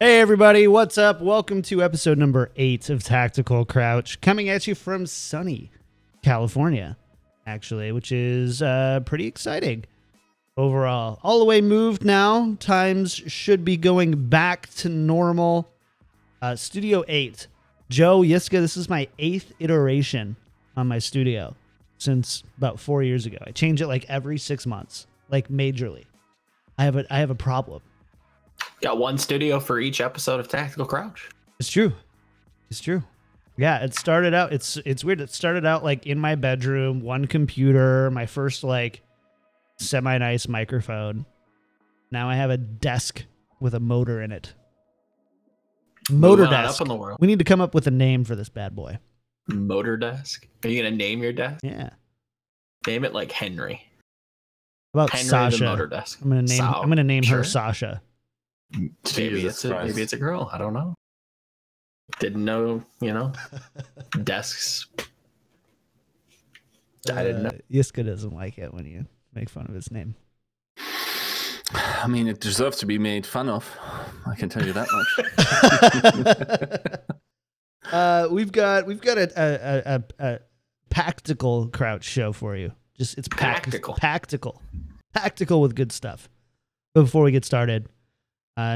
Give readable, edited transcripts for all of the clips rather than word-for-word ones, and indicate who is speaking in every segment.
Speaker 1: Hey everybody, what's up? Welcome to episode number 8 of Tactical Crouch, coming at you from sunny California, actually, which is pretty exciting overall. All the way moved now. Times should be going back to normal. Studio 8. Joe, Yiska, this is my 8th iteration on my studio since about 4 years ago. I change it like every 6 months, like majorly. I have a problem.
Speaker 2: Got one studio for each episode of Tactical Crouch.
Speaker 1: It's true. It's true. Yeah, it started out, it's weird. It started out like in my bedroom, one computer, my first like semi-nice microphone. Now I have a desk with a motor in it. Motor desk.
Speaker 2: Up in the world.
Speaker 1: We need to come up with a name for this bad boy.
Speaker 2: Motor desk? Are you going to name your desk?
Speaker 1: Yeah.
Speaker 2: Name it like Henry.
Speaker 1: How about
Speaker 2: Henry
Speaker 1: Sasha?
Speaker 2: the motor desk.
Speaker 1: I'm gonna name her Sasha.
Speaker 2: Maybe it's a girl. I don't know. Didn't know, desks. I didn't know.
Speaker 1: Yiska doesn't like it when you make fun of his name.
Speaker 3: I mean, it deserves to be made fun of. I can tell you that much.
Speaker 1: We've got a practical Crouch show for you. It's practical with good stuff. But before we get started,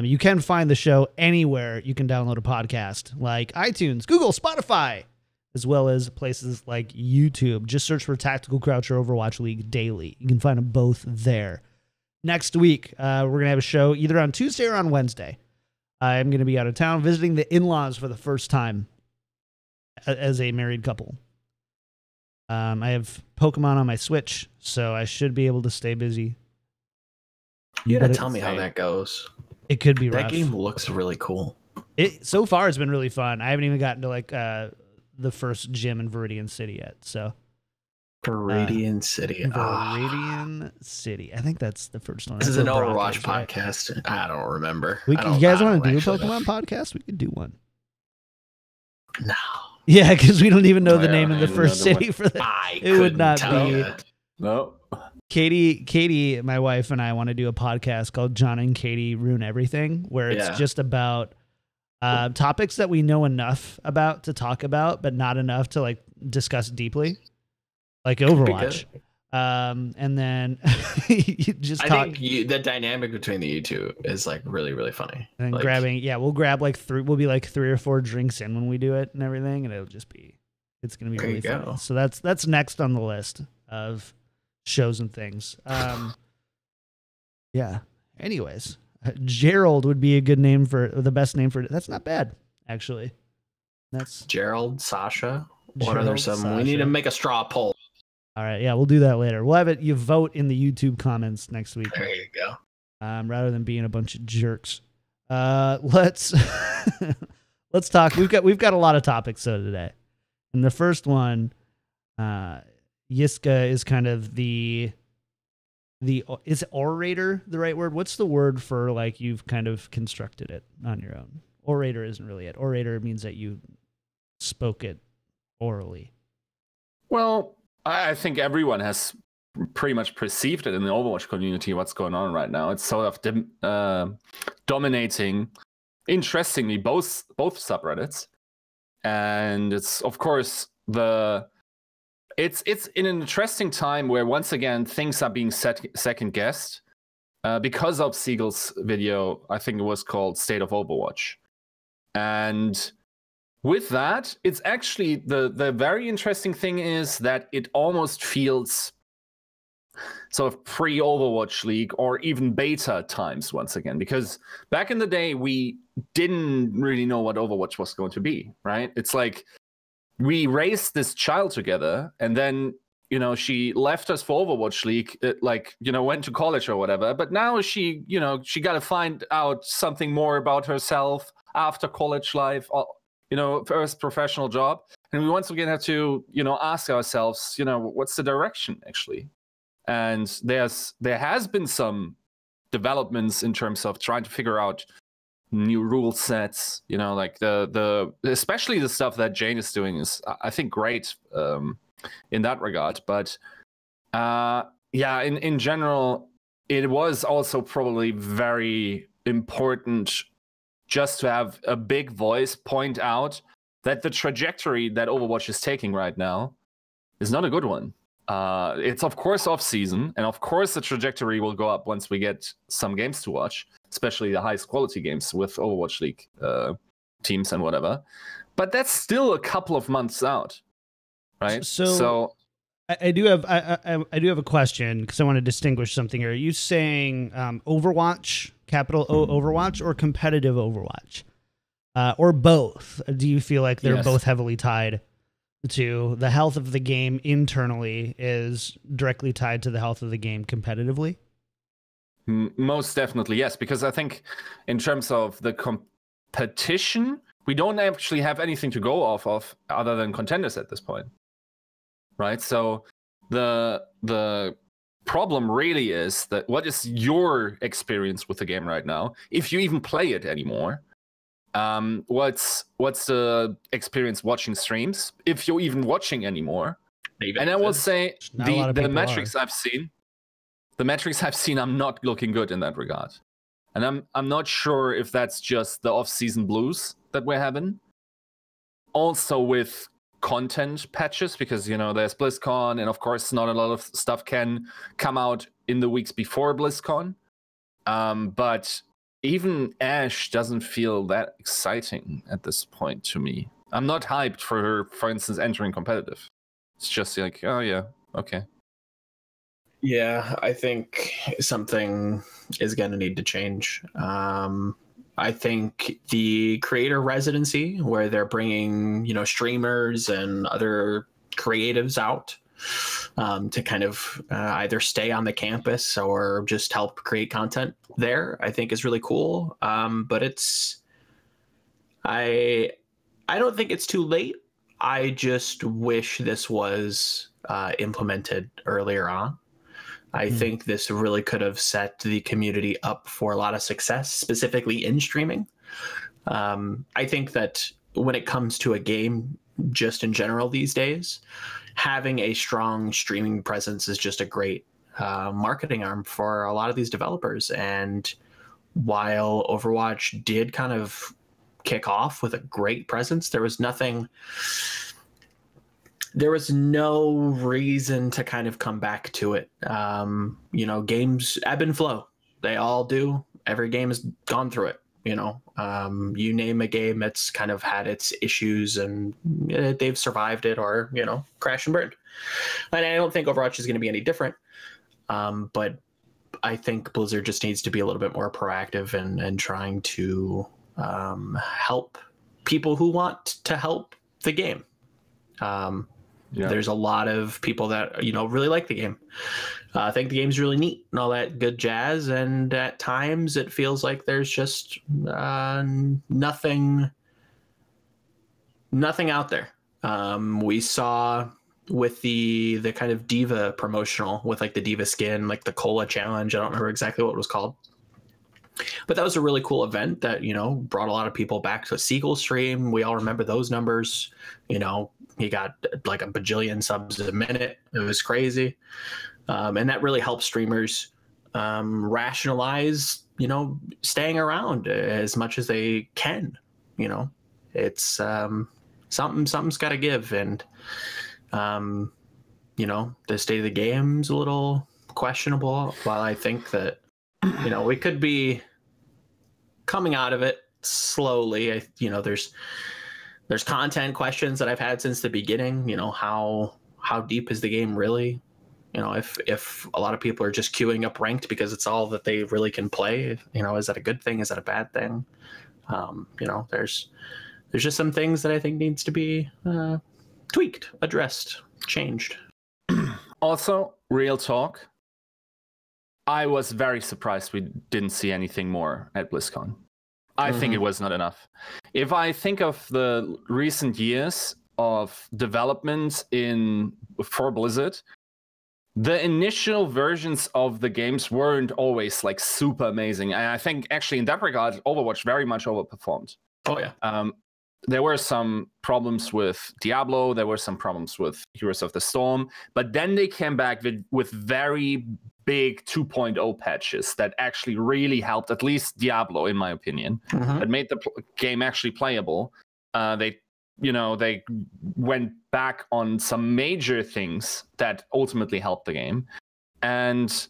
Speaker 1: you can find the show anywhere you can download a podcast, like iTunes, Google, Spotify, as well as places like YouTube. Just search for Tactical Crouch or Overwatch League Daily. You can find them both there. Next week, we're going to have a show either on Tuesday or on Wednesday. I'm going to be out of town visiting the in-laws for the first time as a married couple. I have Pokemon on my Switch, so I should be able to stay busy.
Speaker 2: You gotta tell me how that goes.
Speaker 1: It could be rough.
Speaker 2: That game looks really cool.
Speaker 1: So far, it's been really fun. I haven't even gotten to like the first gym in Viridian City yet. So
Speaker 2: Viridian City.
Speaker 1: Viridian City. I think that's the first one.
Speaker 2: This is an Overwatch podcast. Right? I don't remember.
Speaker 1: You guys want to do a Pokemon podcast? We could do one.
Speaker 2: No.
Speaker 1: Yeah, because we don't even know the name of the first city for that.
Speaker 2: It
Speaker 1: would not be.
Speaker 3: No.
Speaker 1: Katie, my wife, and I want to do a podcast called John and Katie Ruin Everything, where it's just about topics that we know enough about to talk about, but not enough to like discuss deeply, like Overwatch. And then you just
Speaker 2: I think the dynamic between the two is like really, really funny.
Speaker 1: And
Speaker 2: like,
Speaker 1: we'll grab like we'll be like 3 or 4 drinks in when we do it and everything, and it's gonna be really fun. So that's next on the list of shows and things. Yeah. Anyways, Gerald would be a good name for the best name for it. That's not bad, actually. That's
Speaker 2: Gerald, Sasha. What
Speaker 1: Gerald,
Speaker 2: are there some?
Speaker 1: Sasha.
Speaker 2: We need to make a straw poll.
Speaker 1: All right, yeah, we'll do that later. We'll have it. You vote in the YouTube comments next week.
Speaker 2: There you go.
Speaker 1: Rather than being a bunch of jerks. Let's let's talk. We've got a lot of topics though today, and the first one, Yiska is kind of the is orator the right word? What's the word for like you've kind of constructed it on your own? Orator isn't really it. Orator means that you spoke it orally.
Speaker 3: Well, I think everyone has pretty much perceived it in the Overwatch community, what's going on right now. It's sort of dominating, interestingly, both subreddits. And it's, of course, it's in an interesting time where, once again, things are being second-guessed because of Siegel's video. I think it was called State of Overwatch. And with that, it's actually the very interesting thing is that it almost feels sort of pre-Overwatch League or even beta times once again, because back in the day, we didn't really know what Overwatch was going to be, right? It's like we raised this child together and then, she left us for Overwatch League, went to college or whatever. But now she got to find out something more about herself after college life, first professional job. and we once again have to, ask ourselves, what's the direction actually? And there has been some developments in terms of trying to figure out new rule sets, like the especially the stuff that Jayne is doing is, I think, great in that regard. But in general, it was also probably very important just to have a big voice point out that the trajectory that Overwatch is taking right now is not a good one. It's of course off season, and of course the trajectory will go up once we get some games to watch, especially the highest quality games with Overwatch League teams and whatever. But that's still a couple of months out, right?
Speaker 1: So I do have a question, because I want to distinguish something here. Are you saying Overwatch, capital O Overwatch, or competitive Overwatch, or both? Do you feel like they're both heavily tied to the health of the game internally is directly tied to the health of the game competitively?
Speaker 3: Most definitely, yes, because I think in terms of the competition, we don't actually have anything to go off of other than contenders at this point, right? So the problem really is that what is your experience with the game right now, if you even play it anymore? What's the experience watching streams, if you're even watching anymore? And I will say the metrics I've seen, I'm not looking good in that regard. And I'm not sure if that's just the off-season blues that we're having. Also with content patches, because there's BlizzCon, and of course not a lot of stuff can come out in the weeks before BlizzCon. But even Ashe doesn't feel that exciting at this point to me. I'm not hyped for her, for instance, entering competitive. It's just like, oh yeah, okay.
Speaker 2: Yeah, I think something is going to need to change. I think the creator residency, where they're bringing, streamers and other creatives out to kind of either stay on the campus or just help create content there, I think is really cool. But I don't think it's too late. I just wish this was implemented earlier on. I think this really could have set the community up for a lot of success, specifically in streaming. I think that when it comes to a game, just in general these days, having a strong streaming presence is just a great marketing arm for a lot of these developers. And while Overwatch did kind of kick off with a great presence, there was no reason to kind of come back to it. Games ebb and flow. They all do. Every game has gone through it. You name a game that's kind of had its issues, and they've survived it, or, crashed and burned. And I don't think Overwatch is going to be any different. But I think Blizzard just needs to be a little bit more proactive and trying to help people who want to help the game. There's a lot of people that, really like the game. I think the game's really neat and all that good jazz. And at times it feels like there's just nothing out there. We saw with the kind of Diva promotional, with like the Diva skin, like the Cola challenge. I don't remember exactly what it was called. But that was a really cool event that, brought a lot of people back to a Seagull stream. We all remember those numbers. He got like a bajillion subs a minute. It was crazy. And that really helps streamers rationalize, staying around as much as they can. It's something's got to give. And, the state of the game's a little questionable. While I think that, we could be coming out of it slowly. There's content questions that I've had since the beginning. How deep is the game really? If a lot of people are just queuing up ranked because it's all that they really can play, is that a good thing? Is that a bad thing? There's just some things that I think needs to be tweaked, addressed, changed.
Speaker 3: Also, real talk, I was very surprised we didn't see anything more at BlizzCon. I think it was not enough. If I think of the recent years, of development for Blizzard, the initial versions of the games weren't always like super amazing. And I think actually in that regard, Overwatch very much overperformed.
Speaker 2: Oh yeah.
Speaker 3: There were some problems with Diablo. There were some problems with Heroes of the Storm. But then they came back with very big 2.0 patches that actually really helped, at least Diablo, in my opinion, that made the game actually playable. They went back on some major things that ultimately helped the game. And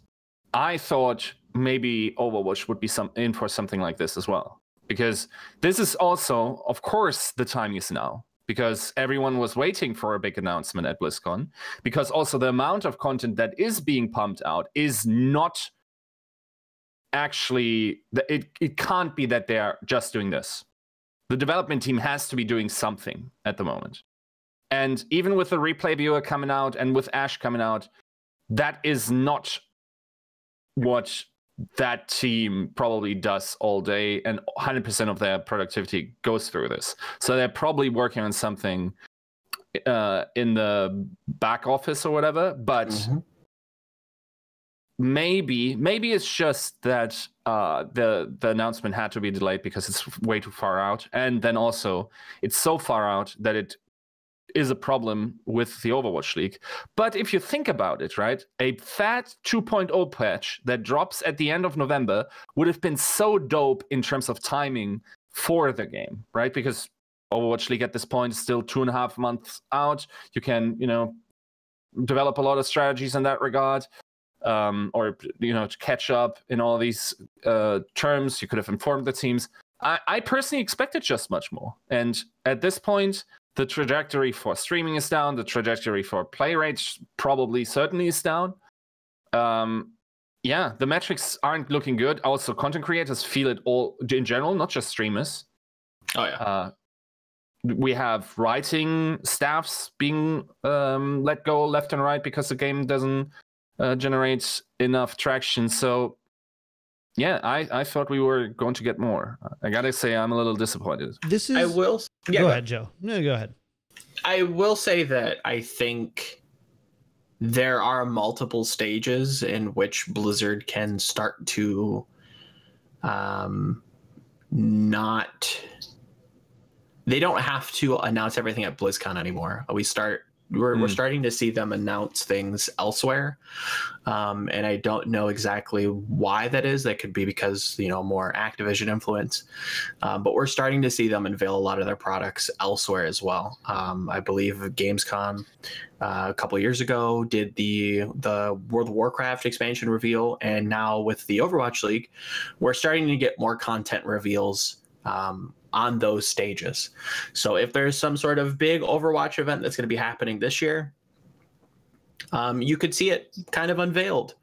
Speaker 3: I thought maybe Overwatch would be in for something like this as well. Because this is also, of course, the time is now. Because everyone was waiting for a big announcement at BlizzCon. Because also the amount of content that is being pumped out is not actually... It can't be that they're just doing this. The development team has to be doing something at the moment. And even with the replay viewer coming out and with Ash coming out, that is not what that team probably does all day, and 100% of their productivity goes through this. So they're probably working on something in the back office or whatever, but maybe it's just that the announcement had to be delayed because it's way too far out, and then also it's so far out that it is a problem with the Overwatch League. But if you think about it, right, a fat 2.0 patch that drops at the end of November would have been so dope in terms of timing for the game, right? Because Overwatch League at this point is still 2.5 months out. You can, develop a lot of strategies in that regard, or, to catch up in all these terms. You could have informed the teams. I personally expected just much more. And at this point, the trajectory for streaming is down. The trajectory for play rates certainly is down. The metrics aren't looking good. Also, content creators feel it all in general, not just streamers.
Speaker 2: Oh, yeah.
Speaker 3: We have writing staffs being let go left and right because the game doesn't generate enough traction. So, yeah, I thought we were going to get more. I gotta say, I'm a little disappointed.
Speaker 2: I will. Yeah,
Speaker 1: go ahead, Joe. No, go ahead.
Speaker 2: I will say that I think there are multiple stages in which Blizzard can start to not. They don't have to announce everything at BlizzCon anymore. We're starting to see them announce things elsewhere, and I don't know exactly why that is. That could be because more Activision influence, but we're starting to see them unveil a lot of their products elsewhere as well. I believe Gamescom a couple of years ago did the World of Warcraft expansion reveal, and now with the Overwatch League, we're starting to get more content reveals on those stages. So if there's some sort of big Overwatch event that's going to be happening this year, you could see it kind of unveiled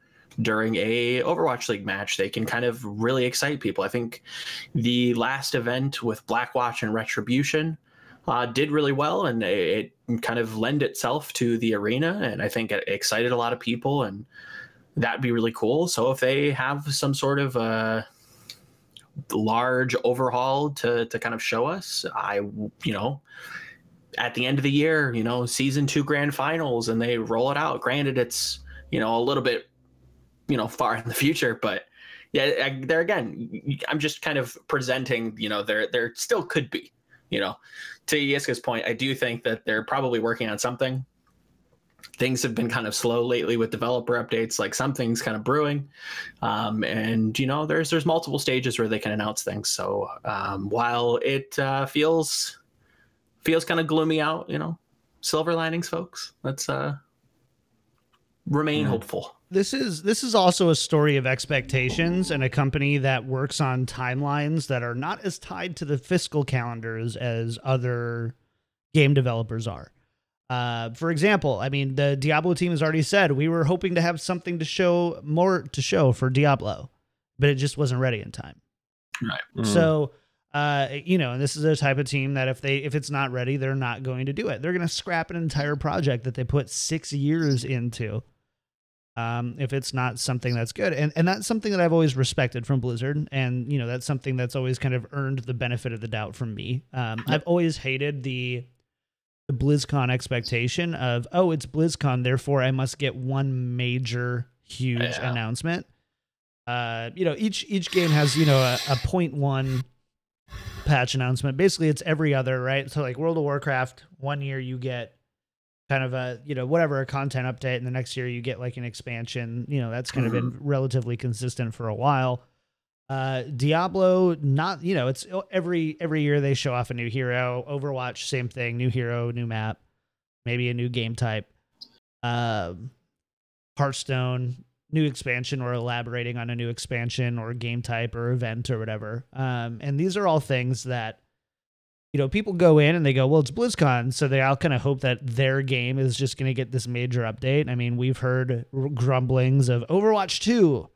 Speaker 2: during a Overwatch League match. They can kind of really excite people. I think the last event with Blackwatch and Retribution did really well, and it kind of lend itself to the arena, and I think it excited a lot of people, and that'd be really cool. So if they have some sort of large overhaul to kind of show us, at the end of the year, season 2 grand finals, and they roll it out. Granted, it's a little bit far in the future, but yeah, there again, I'm just kind of presenting there still could be, to Yiska's point. I do think that they're probably working on something. Things have been kind of slow lately with developer updates, like something's kind of brewing. And there's multiple stages where they can announce things. So while it feels kind of gloomy out, silver linings, folks. Let's remain hopeful.
Speaker 1: This is also a story of expectations and a company that works on timelines that are not as tied to the fiscal calendars as other game developers are. For example, the Diablo team has already said we were hoping to have something to show for Diablo, but it just wasn't ready in time.
Speaker 2: Right.
Speaker 1: So, and this is a type of team that if it's not ready, they're not going to do it. They're going to scrap an entire project that they put 6 years into. If it's not something that's good. And that's something that I've always respected from Blizzard. And, that's something that's always kind of earned the benefit of the doubt from me. I've always hated the the BlizzCon expectation of, oh, it's BlizzCon, therefore I must get one major, huge announcement. Each game has, a 0.1 patch announcement. Basically, it's every other, right? So like World of Warcraft, 1 year you get kind of a, a content update, and the next year you get like an expansion. That's kind of been relatively consistent for a while. Diablo, not, it's every year they show off a new hero. Overwatch, same thing, new hero, new map, maybe a new game type. Hearthstone, new expansion or elaborating on a new expansion or game type or event or whatever. And these are all things that, people go in and they go, well, it's BlizzCon, so they all kind of hope that their game is just going to get this major update. I mean, we've heard grumblings of Overwatch 2,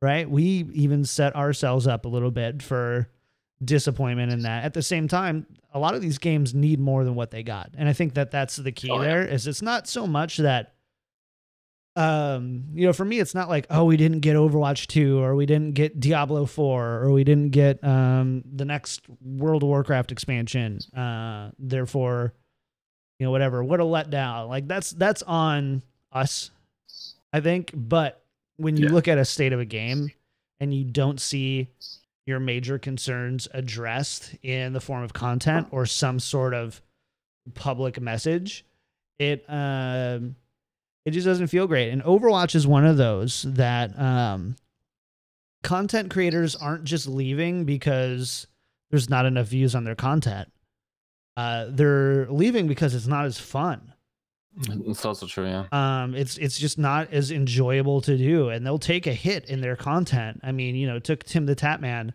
Speaker 1: right? We even set ourselves up a little bit for disappointment in that. At the same time, a lot of these games need more than what they got. And I think that that's the key there, is it's not so much that, for me, it's not like, oh, we didn't get Overwatch 2 or we didn't get Diablo 4 or we didn't get the next World of Warcraft expansion. Therefore, whatever, what a letdown. Like that's on us, I think. But when you look at a state of a game and you don't see your major concerns addressed in the form of content or some sort of public message, it just doesn't feel great. And Overwatch is one of those that content creators aren't just leaving because there's not enough views on their content. They're leaving because it's not as fun.
Speaker 3: It's also true, yeah.
Speaker 1: It's just not as enjoyable to do, and they'll take a hit in their content. I mean, it took Tim the Tatman,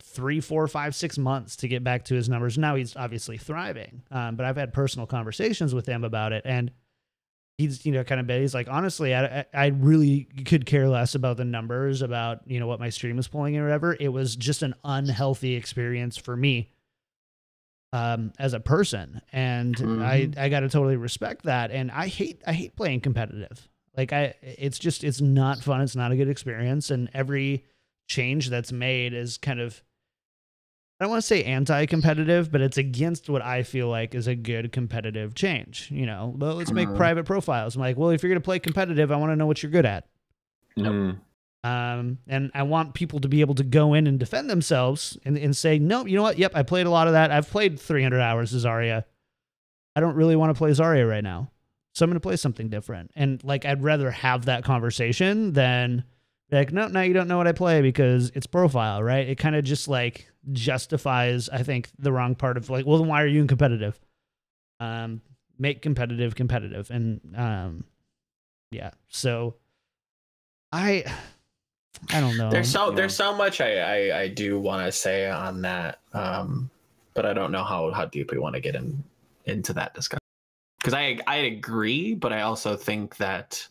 Speaker 1: 3, 4, 5, 6 months to get back to his numbers. Now he's obviously thriving. But I've had personal conversations with him about it, and he's, kind of, he's like, honestly, I really could care less about the numbers, about, what my stream is pulling in or whatever. It was just an unhealthy experience for me as a person. And I got to totally respect that. And I hate playing competitive. Like it's not fun. It's not a good experience. And every change that's made is kind of, I don't want to say anti-competitive, but it's against what I feel like is a good competitive change. Well, let's make private profiles. I'm like, well, if you're going to play competitive, I want to know what you're good at. And I want people to be able to go in and defend themselves and say, no, you know what? Yep, I played a lot of that. I've played 300 hours of Zarya. I don't really want to play Zarya right now, so I'm going to play something different. And like, I'd rather have that conversation than like, no, now you don't know what I play because it's profile, right? It kind of just like justifies, I think, the wrong part of like, well, then why are you in competitive? Make competitive. And yeah, so I don't know.
Speaker 2: There's so much I do want to say on that, but I don't know how deep we want to get into that discussion, because I agree, but I also think that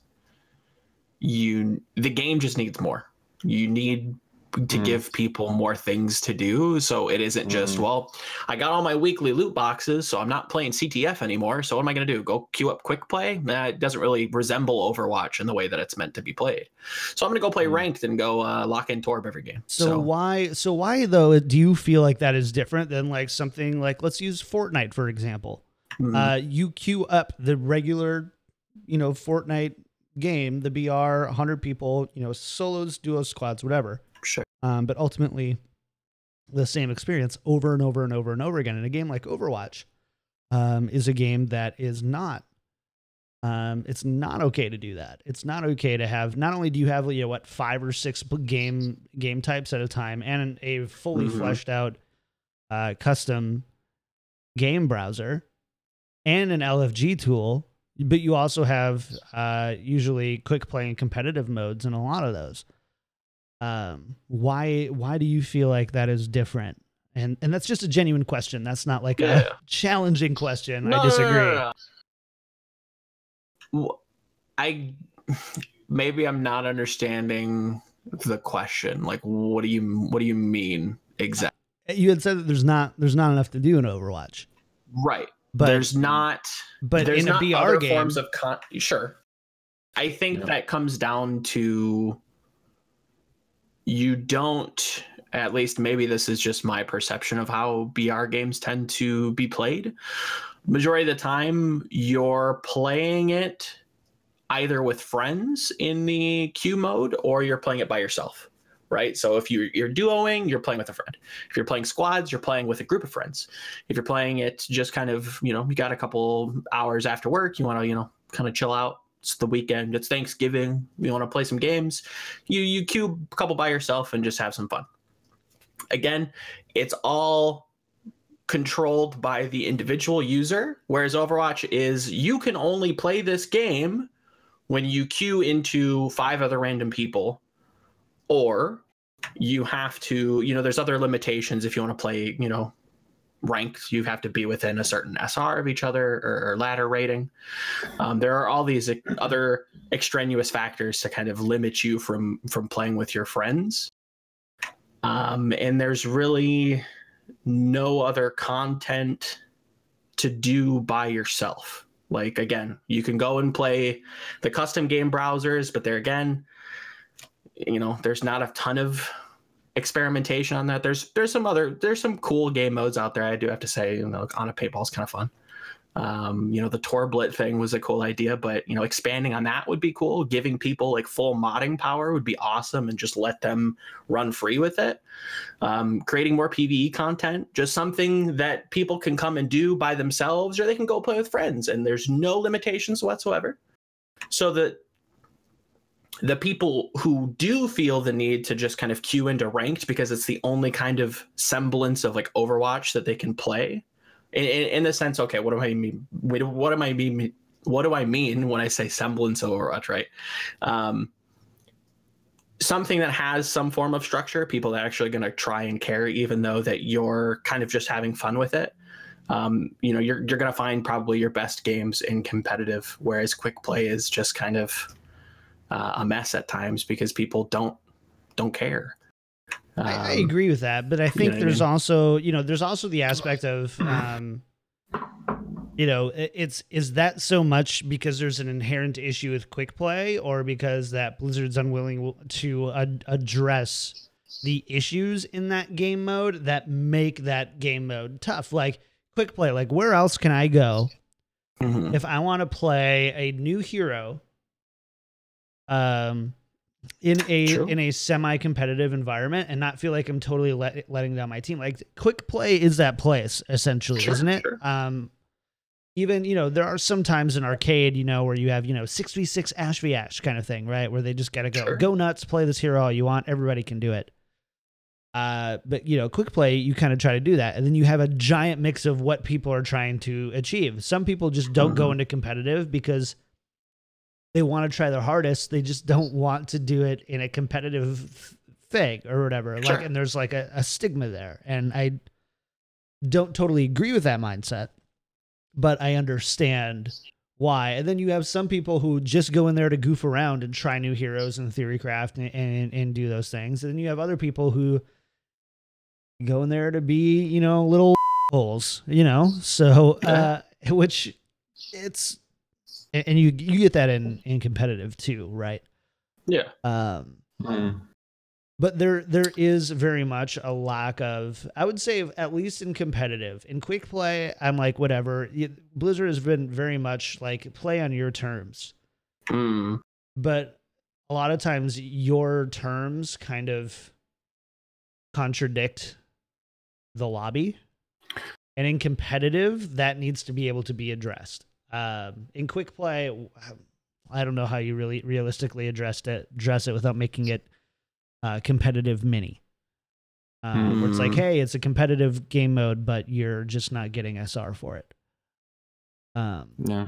Speaker 2: the game just needs more. You need to give people more things to do, so it isn't just, well, I got all my weekly loot boxes, so I'm not playing CTF anymore, so what am I going to do, go queue up quick play? It doesn't really resemble Overwatch in the way that it's meant to be played, so I'm going to go play ranked and go lock in Torb every game.
Speaker 1: So why though do you feel like that is different than like something like, let's use Fortnite for example? You queue up the regular Fortnite game, the BR, 100 people, solos, duos, squads, whatever.
Speaker 2: Sure.
Speaker 1: But ultimately, the same experience over and over and over and over again. And a game like Overwatch is a game that is not. It's not okay to do that. It's not okay to have. Not only do you have 5 or 6 game types at a time, and a fully fleshed out custom game browser, and an LFG tool, but you also have usually quick play and competitive modes in a lot of those. Why do you feel like that is different? And that's just a genuine question. That's not like a challenging question. I disagree.
Speaker 2: No. Maybe I'm not understanding the question. Like, what do you mean exactly?
Speaker 1: You had said that there's not enough to do in Overwatch,
Speaker 2: right? But there's not.
Speaker 1: But
Speaker 2: there's
Speaker 1: in a BR
Speaker 2: other
Speaker 1: game,
Speaker 2: forms of sure. I think that comes down to, you don't, at least maybe this is just my perception of how BR games tend to be played. majority of the time you're playing it either with friends in the queue mode or you're playing it by yourself, right? So if you're duoing, you're playing with a friend. If you're playing squads, you're playing with a group of friends. If you're playing it just kind of, you got a couple hours after work, you want to, kind of chill out. It's the weekend, it's Thanksgiving, you want to play some games, you queue a couple by yourself and just have some fun. Again, it's all controlled by the individual user, whereas Overwatch is you can only play this game when you queue into 5 other random people, or you have to, there's other limitations if you want to play, ranked. You have to be within a certain SR of each other or ladder rating. There are all these other extraneous factors to kind of limit you from playing with your friends. And there's really no other content to do by yourself. Like, again, you can go and play the custom game browsers, but there again, there's not a ton of experimentation on that. There's some cool game modes out there. I do have to say, on a paintball is kind of fun. The Torblit thing was a cool idea, but expanding on that would be cool. Giving people like full modding power would be awesome, and just let them run free with it. Creating more PvE content, just something that people can come and do by themselves, or they can go play with friends, and there's no limitations whatsoever. So that the people who do feel the need to just kind of queue into ranked because it's the only kind of semblance of like Overwatch that they can play, in the sense, okay, what do I mean? What do I mean when I say semblance of Overwatch, right? Something that has some form of structure, people that are actually going to try and care, even though that you're kind of just having fun with it. You're going to find probably your best games in competitive, whereas quick play is just kind of a mess at times because people don't care.
Speaker 1: I agree with that, but I think there's also the aspect of, is that so much because there's an inherent issue with quick play, or because that Blizzard's unwilling to address the issues in that game mode that make that game mode tough? Like quick play, like where else can I go if I want to play a new hero in a semi-competitive environment and not feel like I'm totally letting down my team? Like quick play is that place essentially, isn't it? Sure. Even, there are some times in arcade, where you have, 6v6 Ash v Ash kind of thing, right? Where they just got to go nuts, play this hero all you want. Everybody can do it. But, quick play, you kind of try to do that. And then you have a giant mix of what people are trying to achieve. Some people just don't go into competitive because they want to try their hardest. They just don't want to do it in a competitive thing or whatever. Sure. And there's like a stigma there. And I don't totally agree with that mindset, but I understand why. And then you have some people who just go in there to goof around and try new heroes and theorycraft and do those things. And then you have other people who go in there to be, little holes, so, which it's, and you get that in competitive too, right?
Speaker 2: Yeah.
Speaker 1: But there is very much a lack of, I would say, at least in competitive. In quick play, I'm like, whatever. Blizzard has been very much like play on your terms. But a lot of times your terms kind of contradict the lobby. And in competitive, that needs to be able to be addressed. In quick play, I don't know how you really realistically address it without making it competitive mini. Where it's like, hey, it's a competitive game mode, but you're just not getting SR for it.
Speaker 3: Yeah.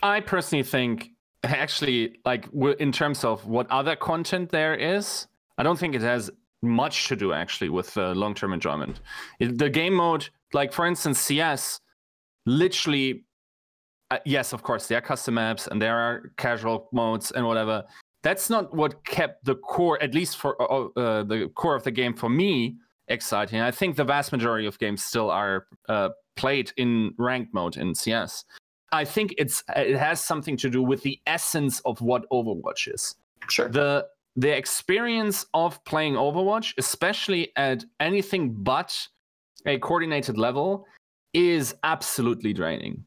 Speaker 3: I personally think, actually, like in terms of what other content there is, I don't think it has much to do actually with long-term enjoyment. The game mode, like for instance, CS, literally, yes, of course, there are custom maps and there are casual modes and whatever. That's not what kept the core, at least for the core of the game, for me, exciting. I think the vast majority of games still are played in ranked mode in CS. I think it has something to do with the essence of what Overwatch is.
Speaker 2: Sure.
Speaker 3: The experience of playing Overwatch, especially at anything but a coordinated level, is absolutely draining.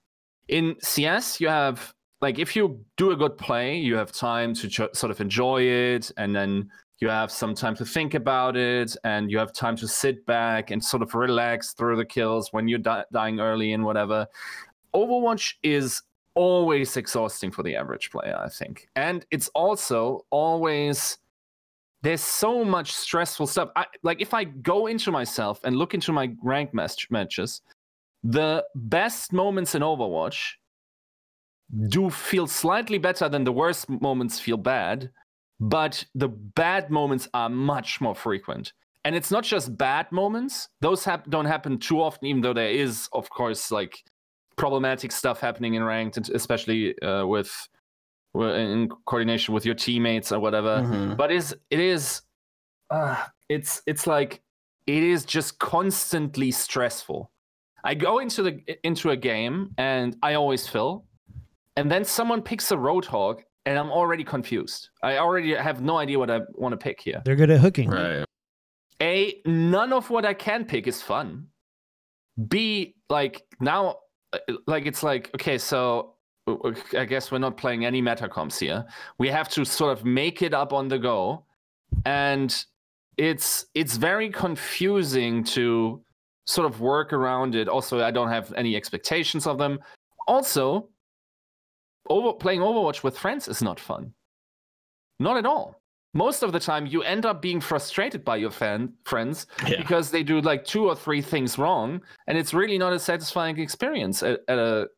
Speaker 3: In CS, you have, like, if you do a good play, you have time to sort of enjoy it, and then you have some time to think about it, and you have time to sit back and sort of relax through the kills when you're dying early and whatever. Overwatch is always exhausting for the average player, I think. And it's also always, there's so much stressful stuff. Like, if I go into myself and look into my ranked matches, the best moments in Overwatch do feel slightly better than the worst moments feel bad, but the bad moments are much more frequent. And it's not just bad moments. Those don't happen too often, even though there is, of course, like, problematic stuff happening in ranked, especially in coordination with your teammates or whatever. But it's like, it is just constantly stressful. I go into a game and I always fill, and then someone picks a Roadhog and I'm already confused. I already have no idea what I want to pick here.
Speaker 1: They're good at hooking.
Speaker 2: Right.
Speaker 3: A, none of what I can pick is fun. B, like, now, like, it's like, okay, so I guess we're not playing any meta comps here. We have to sort of make it up on the go, and it's very confusing to sort of work around it. Also, I don't have any expectations of them. Also, playing Overwatch with friends is not fun. Not at all. Most of the time, you end up being frustrated by your friends because they do like 2 or 3 things wrong, and it's really not a satisfying experience at a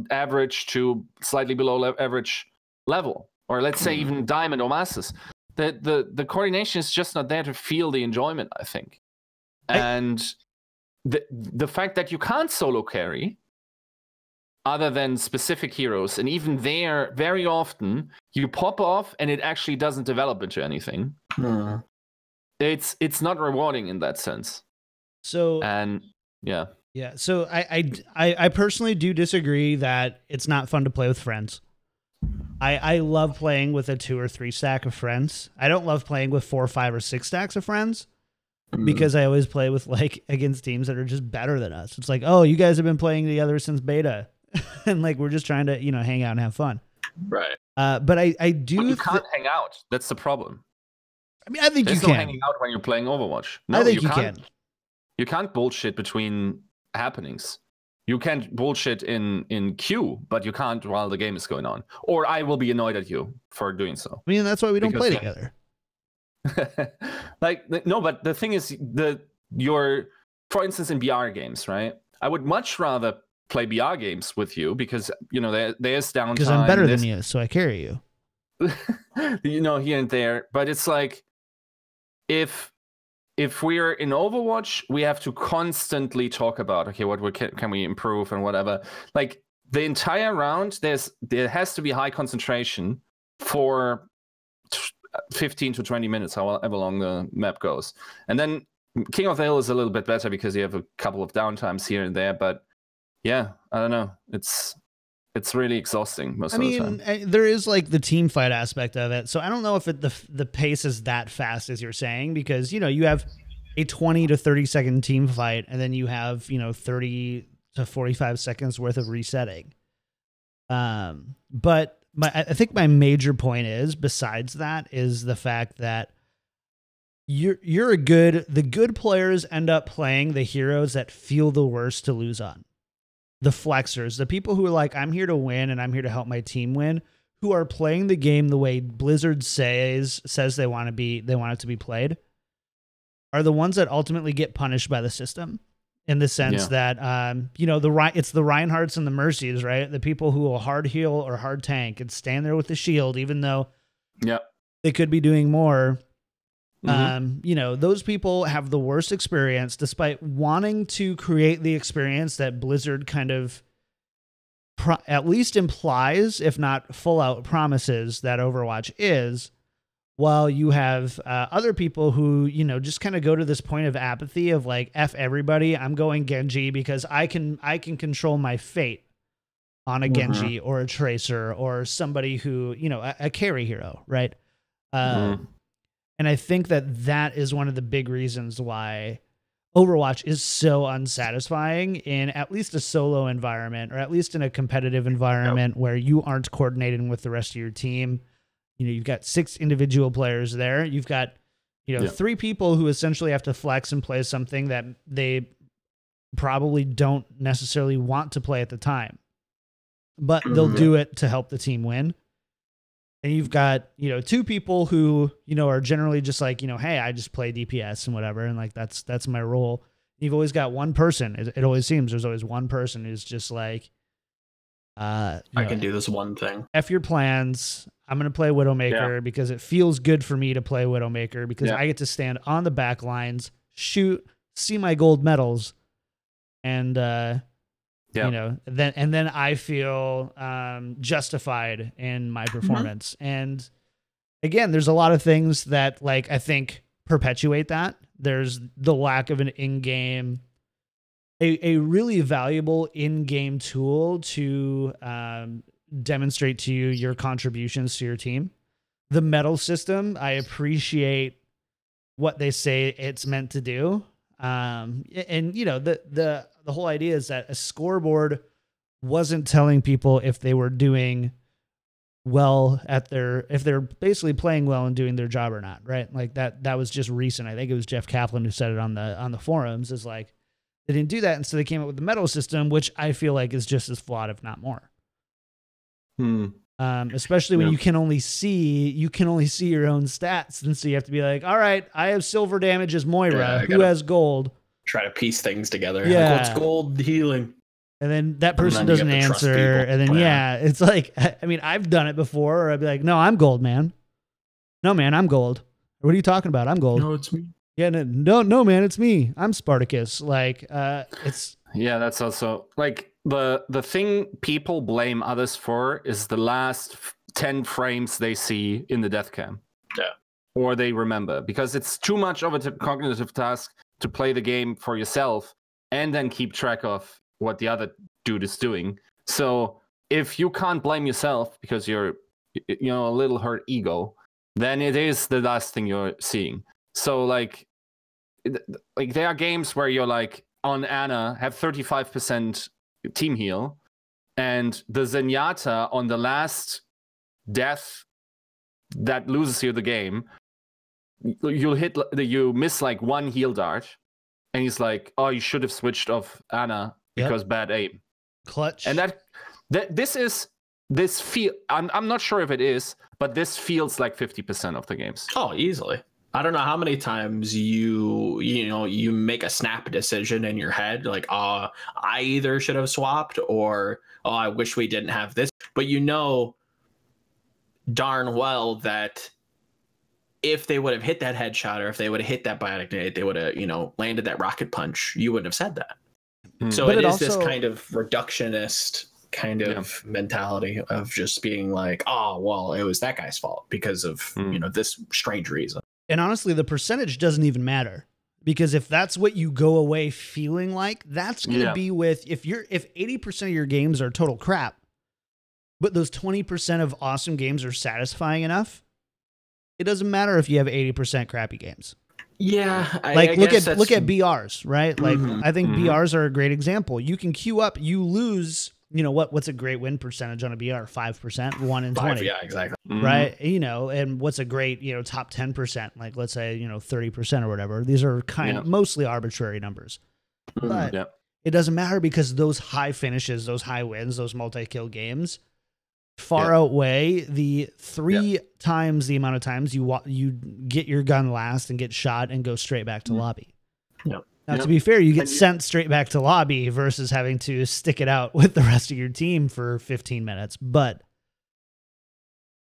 Speaker 3: average to slightly below average level, or let's say even diamond or masters. The coordination is just not there to feel the enjoyment, I think. And the fact that you can't solo carry other than specific heroes, and even there, very often you pop off and it actually doesn't develop into anything. It's not rewarding in that sense.
Speaker 1: So,
Speaker 3: and yeah.
Speaker 1: So I personally do disagree that it's not fun to play with friends. I love playing with a 2 or 3 stack of friends. I don't love playing with 4, 5, or 6 stacks of friends, because I always play with, like, against teams that are just better than us. It's like, oh, you guys have been playing together since beta. And, like, we're just trying to, hang out and have fun.
Speaker 2: Right.
Speaker 1: But I do.
Speaker 3: But you can't hang out. That's the problem.
Speaker 1: I mean, I think
Speaker 3: There's
Speaker 1: you
Speaker 3: no
Speaker 1: can.
Speaker 3: hanging out when you're playing Overwatch. No,
Speaker 1: I think you can.
Speaker 3: You can't bullshit between happenings. You can bullshit in queue, but you can't while the game is going on. Or I will be annoyed at you for doing so.
Speaker 1: I mean, that's why we don't play together.
Speaker 3: Like, no, but the thing is, for instance, in BR games, right? I would much rather play BR games with you because, there's downtime.
Speaker 1: Because I'm better than you, so I carry you.
Speaker 3: Here and there. But it's like, if we're in Overwatch, we have to constantly talk about, okay, what can we improve and whatever. Like, the entire round, there has to be high concentration for 15 to 20 minutes, however long the map goes. And then King of the Hill is a little bit better because you have a couple of downtimes here and there. But yeah, I don't know. It's really exhausting most of the time.
Speaker 1: There is, like, the team fight aspect of it. So I don't know if the pace is that fast as you're saying, because, you have a 20 to 30 second team fight, and then you have, 30 to 45 seconds worth of resetting. But I think my major point is, besides that, is the fact that the good players end up playing the heroes that feel the worst to lose on. The flexers, the people who are like, I'm here to win and I'm here to help my team win, who are playing the game the way Blizzard says they want it to be played, are the ones that ultimately get punished by the system. In the sense that, it's the Reinhardts and the Mercies, right? The people who will hard heal or hard tank and stand there with the shield, even though they could be doing more. Those people have the worst experience, despite wanting to create the experience that Blizzard kind of at least implies, if not full out promises, that Overwatch is. While you have other people who, just kind of go to this point of apathy of, like, F everybody, I'm going Genji because I can control my fate on a Genji or a Tracer or somebody who, a carry hero, right? And I think that is one of the big reasons why Overwatch is so unsatisfying in at least a solo environment, or at least in a competitive environment where you aren't coordinating with the rest of your team. You know, you've got 6 individual players there. You've got, 3 people who essentially have to flex and play something that they probably don't necessarily want to play at the time, but they'll do it to help the team win. And you've got, 2 people who, are generally just like, hey, I just play DPS and whatever. And like, that's my role. You've always got one person. It always seems there's always one person who's just like,
Speaker 2: I can do this one thing.
Speaker 1: F your plans. I'm going to play Widowmaker because it feels good for me to play Widowmaker because I get to stand on the back lines, shoot, see my gold medals. And, then I feel justified in my performance. And again, there's a lot of things that like I think perpetuate that. There's the lack of an in-game, a really valuable in-game tool to demonstrate to you your contributions to your team. The medal system, I appreciate what they say it's meant to do. And the whole idea is that a scoreboard wasn't telling people if they were doing well if they're basically playing well and doing their job or not, right? Like that was just recent. I think it was Jeff Kaplan who said it on the forums, is like they didn't do that, and so they came up with the medal system, which I feel like is just as flawed, if not more. Especially when you can only see your own stats, and so you have to be like, all right, I have silver damage as Moira, who has gold.
Speaker 2: Try to piece things together. Yeah, like, what's gold healing?
Speaker 1: And then that person doesn't answer, and then it's like, I mean, I've done it before. Or I'd be like, no, I'm gold, man. No, man, I'm gold. What are you talking about? I'm gold.
Speaker 2: No, it's me.
Speaker 1: Yeah, no, man, it's me. I'm Spartacus. Like, it's
Speaker 3: that's also like the thing people blame others for is the last 10 frames they see in the death cam.
Speaker 2: Yeah.
Speaker 3: Or they remember, because it's too much of a cognitive task to play the game for yourself and then keep track of what the other dude is doing. So if you can't blame yourself because you're, a little hurt ego, then it is the last thing you're seeing. So like there are games where you're like on Ana have 35% team heal, and the Zenyatta on the last death that loses you the game, you miss like one heal dart, and he's like, oh, you should have switched off Ana because bad aim.
Speaker 1: Clutch.
Speaker 3: And I'm not sure if it is, but this feels like 50% of the games.
Speaker 2: Oh, easily. I don't know how many times you make a snap decision in your head, like, I either should have swapped, or I wish we didn't have this. But darn well that if they would have hit that headshot, or if they would have hit that biotic nade, they would have, landed that rocket punch, you wouldn't have said that. So but it is this kind of reductionist kind of mentality of just being like, oh, well, it was that guy's fault because of, this strange reason.
Speaker 1: And honestly, the percentage doesn't even matter, because if that's what you go away feeling like, that's going to be with, if 80% of your games are total crap, but those 20% of awesome games are satisfying enough, it doesn't matter if you have 80% crappy games.
Speaker 2: Yeah.
Speaker 1: Look at BRs, right? Like, I think BRs are a great example. You can queue up, you lose, what's a great win percentage on a BR? 5%, 1 in 20.
Speaker 2: Yeah, exactly.
Speaker 1: Right. And what's a great, top 10%, like let's say, 30% or whatever. These are kind of mostly arbitrary numbers, but it doesn't matter, because those high finishes, those high wins, those multi-kill games far outweigh the 3 times the amount of times you get your gun last and get shot and go straight back to lobby.
Speaker 2: Yeah.
Speaker 1: Now, to be fair, you get sent straight back to lobby versus having to stick it out with the rest of your team for 15 minutes. But,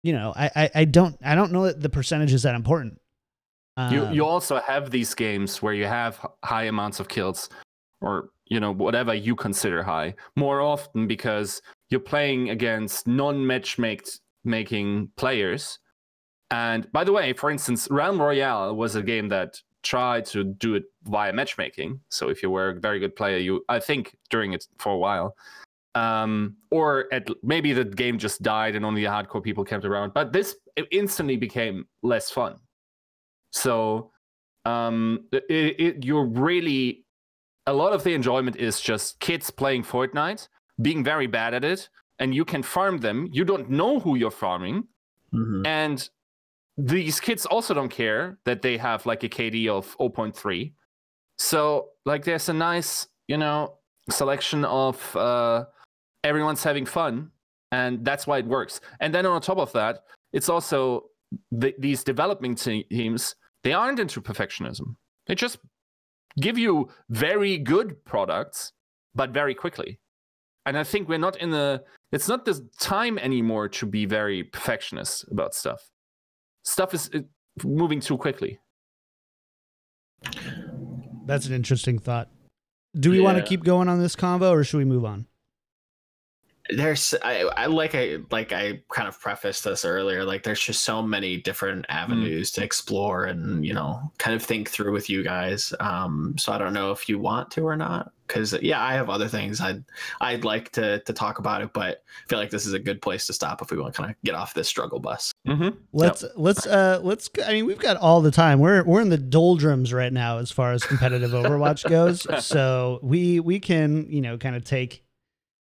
Speaker 1: I don't know that the percentage is that important.
Speaker 3: You also have these games where you have high amounts of kills, or, whatever you consider high, more often because you're playing against non-matchmaking players. And by the way, for instance, Realm Royale was a game that tried to do it via matchmaking. So if you were a very good player, I think during it for a while, maybe the game just died and only the hardcore people kept around. But it instantly became less fun. So you're really, a lot of the enjoyment is just kids playing Fortnite, being very bad at it, and you can farm them. You don't know who you're farming. And these kids also don't care that they have like a KD of 0.3. So like there's a nice, selection of everyone's having fun, and that's why it works. And then on top of that, it's also these developing teams, they aren't into perfectionism. They just give you very good products, but very quickly. And I think we're not it's not the time anymore to be very perfectionist about stuff. Stuff is moving too quickly.
Speaker 1: That's an interesting thought. Do we want to keep going on this convo, or should we move on?
Speaker 2: I kind of prefaced this earlier, like there's just so many different avenues to explore and kind of think through with you guys. So I don't know if you want to or not, because I have other things I'd like to talk about it, but I feel like this is a good place to stop if we want to kind of get off this struggle bus.
Speaker 1: Let's I mean, we've got all the time. We're in the doldrums right now as far as competitive Overwatch goes, so we can kind of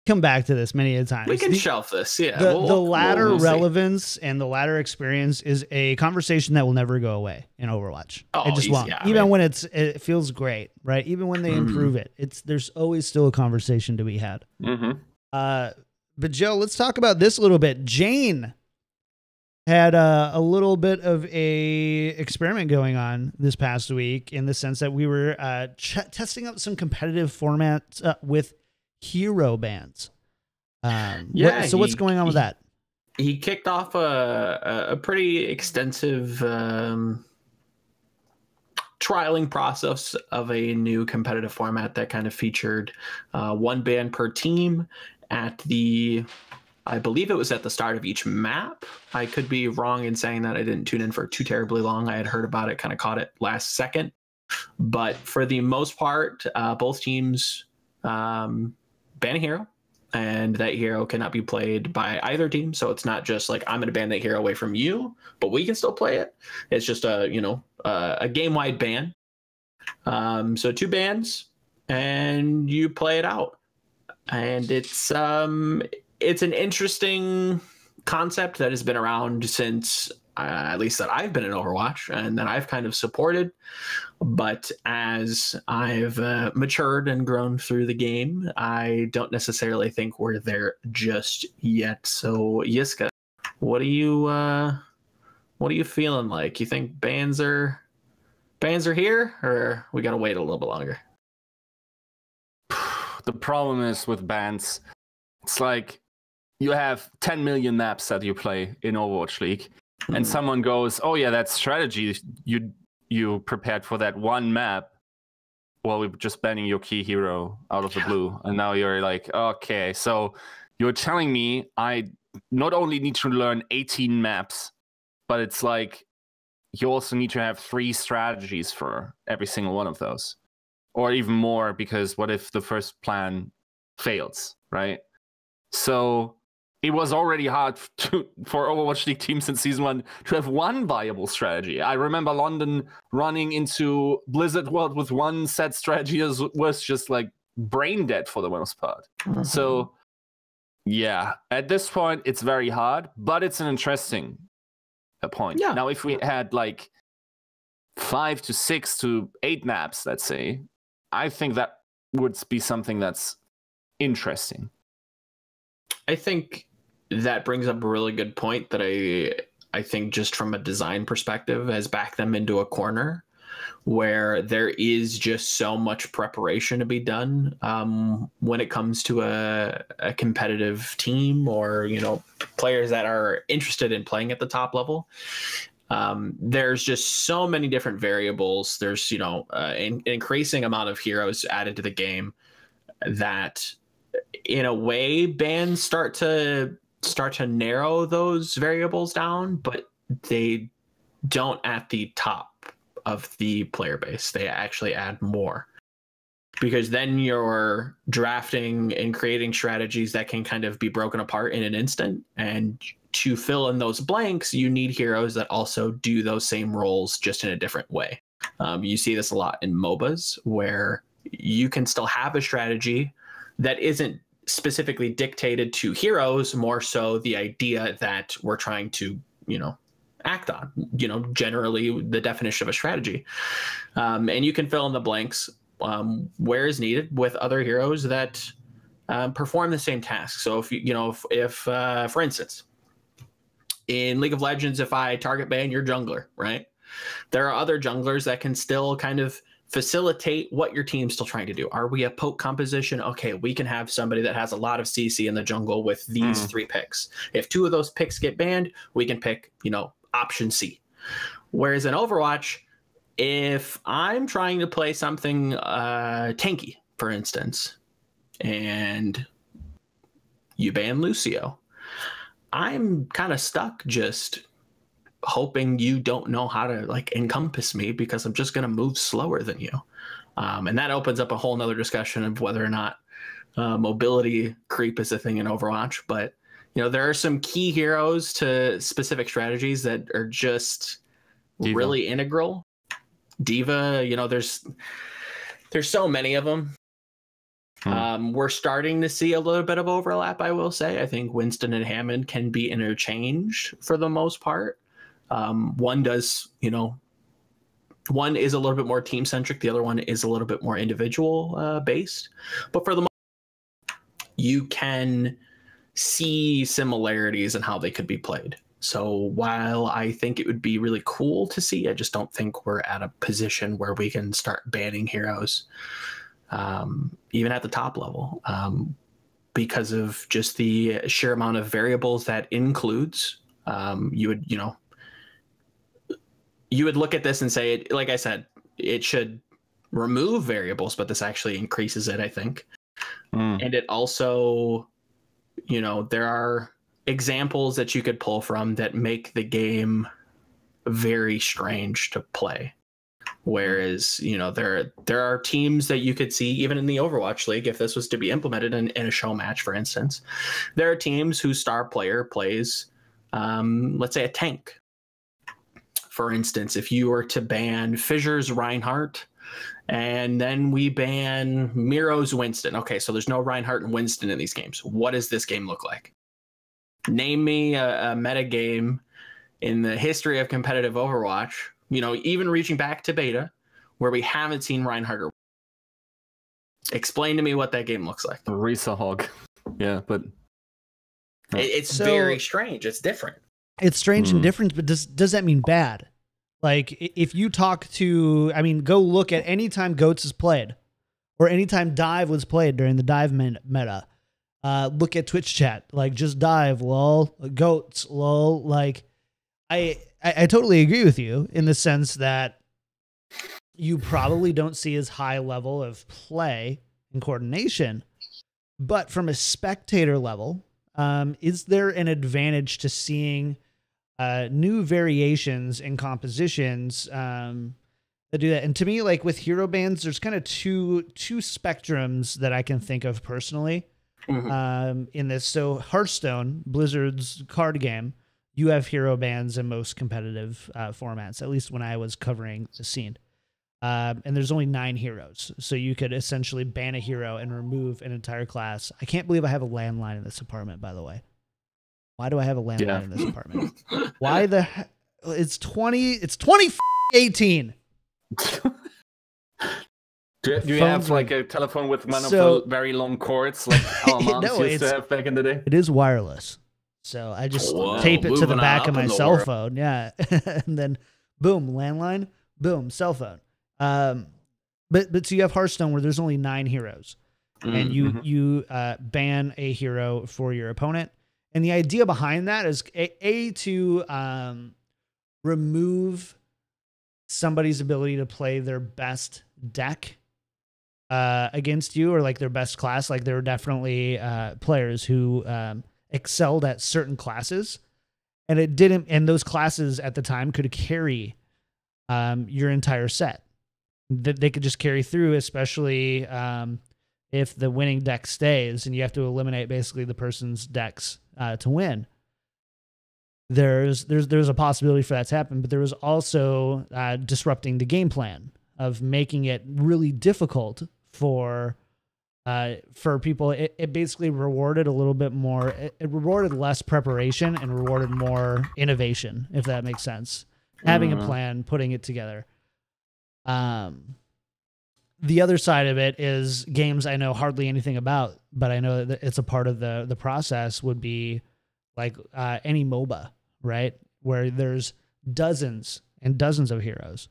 Speaker 1: come back to this many a time.
Speaker 2: We can shelf this.
Speaker 1: The ladder relevance and the ladder experience is a conversation that will never go away in Overwatch. It just won't. Even when it feels great, right? Even when they improve it, there's always still a conversation to be had. But Joe, let's talk about this a little bit. Jayne had a little bit of a experiment going on this past week, in the sense that we were testing out some competitive formats with hero bans. So what's going on with that?
Speaker 2: He kicked off a pretty extensive trialing process of a new competitive format that kind of featured one ban per team I believe it was at the start of each map. I could be wrong in saying that. I didn't tune in for too terribly long. I had heard about it, kind of caught it last second. But for the most part, both teams ban a hero, and that hero cannot be played by either team. So it's not just like, I'm going to ban that hero away from you, but we can still play it. It's just a game-wide ban. So 2 bans, and you play it out. And it's an interesting concept that has been around since at least that I've been in Overwatch, and that I've kind of supported. But as I've matured and grown through the game, I don't necessarily think we're there just yet. So Yiska, what are you feeling like? You think bans are here, or we gotta wait a little bit longer?
Speaker 3: The problem is with bans, it's like you have 10 million maps that you play in Overwatch League, and someone goes, "Oh yeah, that strategy you prepared for that one map, well, we're just banning your key hero out of the blue." And now you're like, okay, so you're telling me I not only need to learn 18 maps, but it's like you also need to have 3 strategies for every single one of those, or even more, because what if the first plan fails, right? So it was already hard for Overwatch League teams in Season 1 to have one viable strategy. I remember London running into Blizzard World with one set strategy was just like brain dead for the most part. So yeah, at this point, it's very hard, but it's an interesting point. Yeah. Now, if we had like 5 to 6 to 8 maps, let's say, I think that would be something that's interesting.
Speaker 2: I think that brings up a really good point that I think just from a design perspective has backed them into a corner where there is just so much preparation to be done when it comes to a competitive team, or players that are interested in playing at the top level. There's just so many different variables. There's an increasing amount of heroes added to the game that in a way bans start to narrow those variables down, but they don't at the top of the player base. They actually add more, because then you're drafting and creating strategies that can kind of be broken apart in an instant, and to fill in those blanks you need heroes that also do those same roles just in a different way. You see this a lot in MOBAs, where you can still have a strategy that isn't specifically dictated to heroes, more so the idea that we're trying to, act on, generally the definition of a strategy. And you can fill in the blanks where is needed with other heroes that perform the same task. So if for instance, in League of Legends, if I target ban your jungler, right? There are other junglers that can still kind of facilitate what your team's still trying to do. Are we a poke composition? Okay, we can have somebody that has a lot of CC in the jungle with these 3 picks. If 2 of those picks get banned, we can pick, option C. Whereas in Overwatch, if I'm trying to play something tanky, for instance, and you ban Lucio, I'm kind of stuck just hoping you don't know how to encompass me, because I'm just going to move slower than you. And that opens up a whole nother discussion of whether or not mobility creep is a thing in Overwatch. But, there are some key heroes to specific strategies that are just really integral. D.Va, there's so many of them. We're starting to see a little bit of overlap, I will say. I think Winston and Hammond can be interchanged for the most part. One is a little bit more team centric. The other one is a little bit more individual based. But for the most part, you can see similarities in how they could be played. So while I think it would be really cool to see, I just don't think we're at a position where we can start banning heroes, even at the top level, because of just the sheer amount of variables that includes. You would look at this and say, like I said, it should remove variables, but this actually increases it, I think. And it also, there are examples that you could pull from that make the game very strange to play. Whereas, there are teams that you could see, even in the Overwatch League, if this was to be implemented in a show match, for instance, there are teams whose star player plays, let's say, a tank. For instance, if you were to ban Fissure's Reinhardt and then we ban Miro's Winston. Okay, so there's no Reinhardt and Winston in these games. What does this game look like? Name me a meta game in the history of competitive Overwatch, even reaching back to beta, where we haven't seen Reinhardt. Or explain to me what that game looks like.
Speaker 3: Risa Hog. Yeah, but
Speaker 2: it's very strange. It's different.
Speaker 1: It's strange and different, but does that mean bad? Like, if you talk to, go look at any time Goats is played, or any time Dive was played during the Dive meta. Look at Twitch chat, just Dive, lol, Goats, lol. I totally agree with you in the sense that you probably don't see as high level of play and coordination, but from a spectator level, is there an advantage to seeing new variations and compositions that do that? And to me, with hero bans, there's kind of two spectrums that I can think of personally in this. So Hearthstone, Blizzard's card game, you have hero bans in most competitive formats, at least when I was covering the scene. And there's only 9 heroes. So you could essentially ban a hero and remove an entire class. I can't believe I have a landline in this apartment, by the way. Why do I have a landline in this apartment? Why the heck? It's 2018.
Speaker 3: Do you have a telephone with one of the very long cords like our moms used to have back in the day?
Speaker 1: It is wireless. So I just tape it to the back of my cell phone. Yeah. And then boom, landline, boom, cell phone. But so you have Hearthstone where there's only 9 heroes. And you ban a hero for your opponent. And the idea behind that is to remove somebody's ability to play their best deck against you, or their best class. There were definitely players who excelled at certain classes, and it didn't. And those classes at the time could carry your entire set. That they could just carry through, especially if the winning deck stays, and you have to eliminate basically the person's decks to win. there's a possibility for that to happen, but there was also disrupting the game plan of making it really difficult for people. It basically rewarded a little bit more. It rewarded less preparation and rewarded more innovation, if that makes sense. Having a plan, putting it together. The other side of it is games I know hardly anything about, but I know that it's a part of the process, would be like any MOBA, right? Where there's dozens and dozens of heroes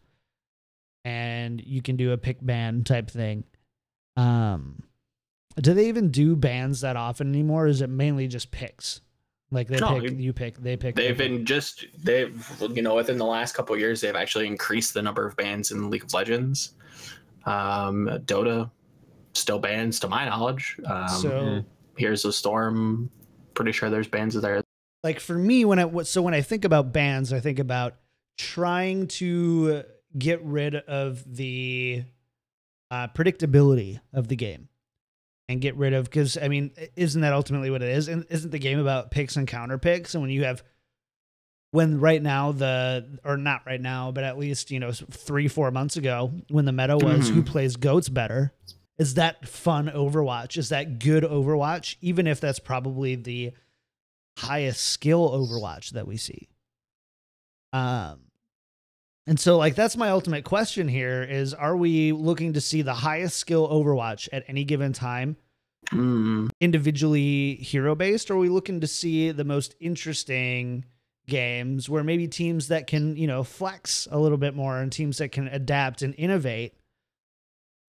Speaker 1: and you can do a pick ban type thing. Do they even do bans that often anymore? Or is it mainly just picks? Like they pick, they pick.
Speaker 2: They've within the last couple of years, they've actually increased the number of bans in League of Legends. Dota still bans to my knowledge. So Here's the Storm. Pretty sure there's bans there.
Speaker 1: Like for me, when I think about bans, I think about trying to get rid of the predictability of the game and get rid of, because I mean, isn't that ultimately what it is? And isn't the game about picks and counter picks? And when right now or not right now, but at least 3-4 months ago, when the meta was who plays goats better, is that fun Overwatch? Is that good Overwatch? Even if that's probably the highest skill Overwatch that we see. And so like, that's my ultimate question here is, are we looking to see the highest skill Overwatch at any given time, individually hero based? Or are we looking to see the most interesting games where maybe teams that can, flex a little bit more and teams that can adapt and innovate?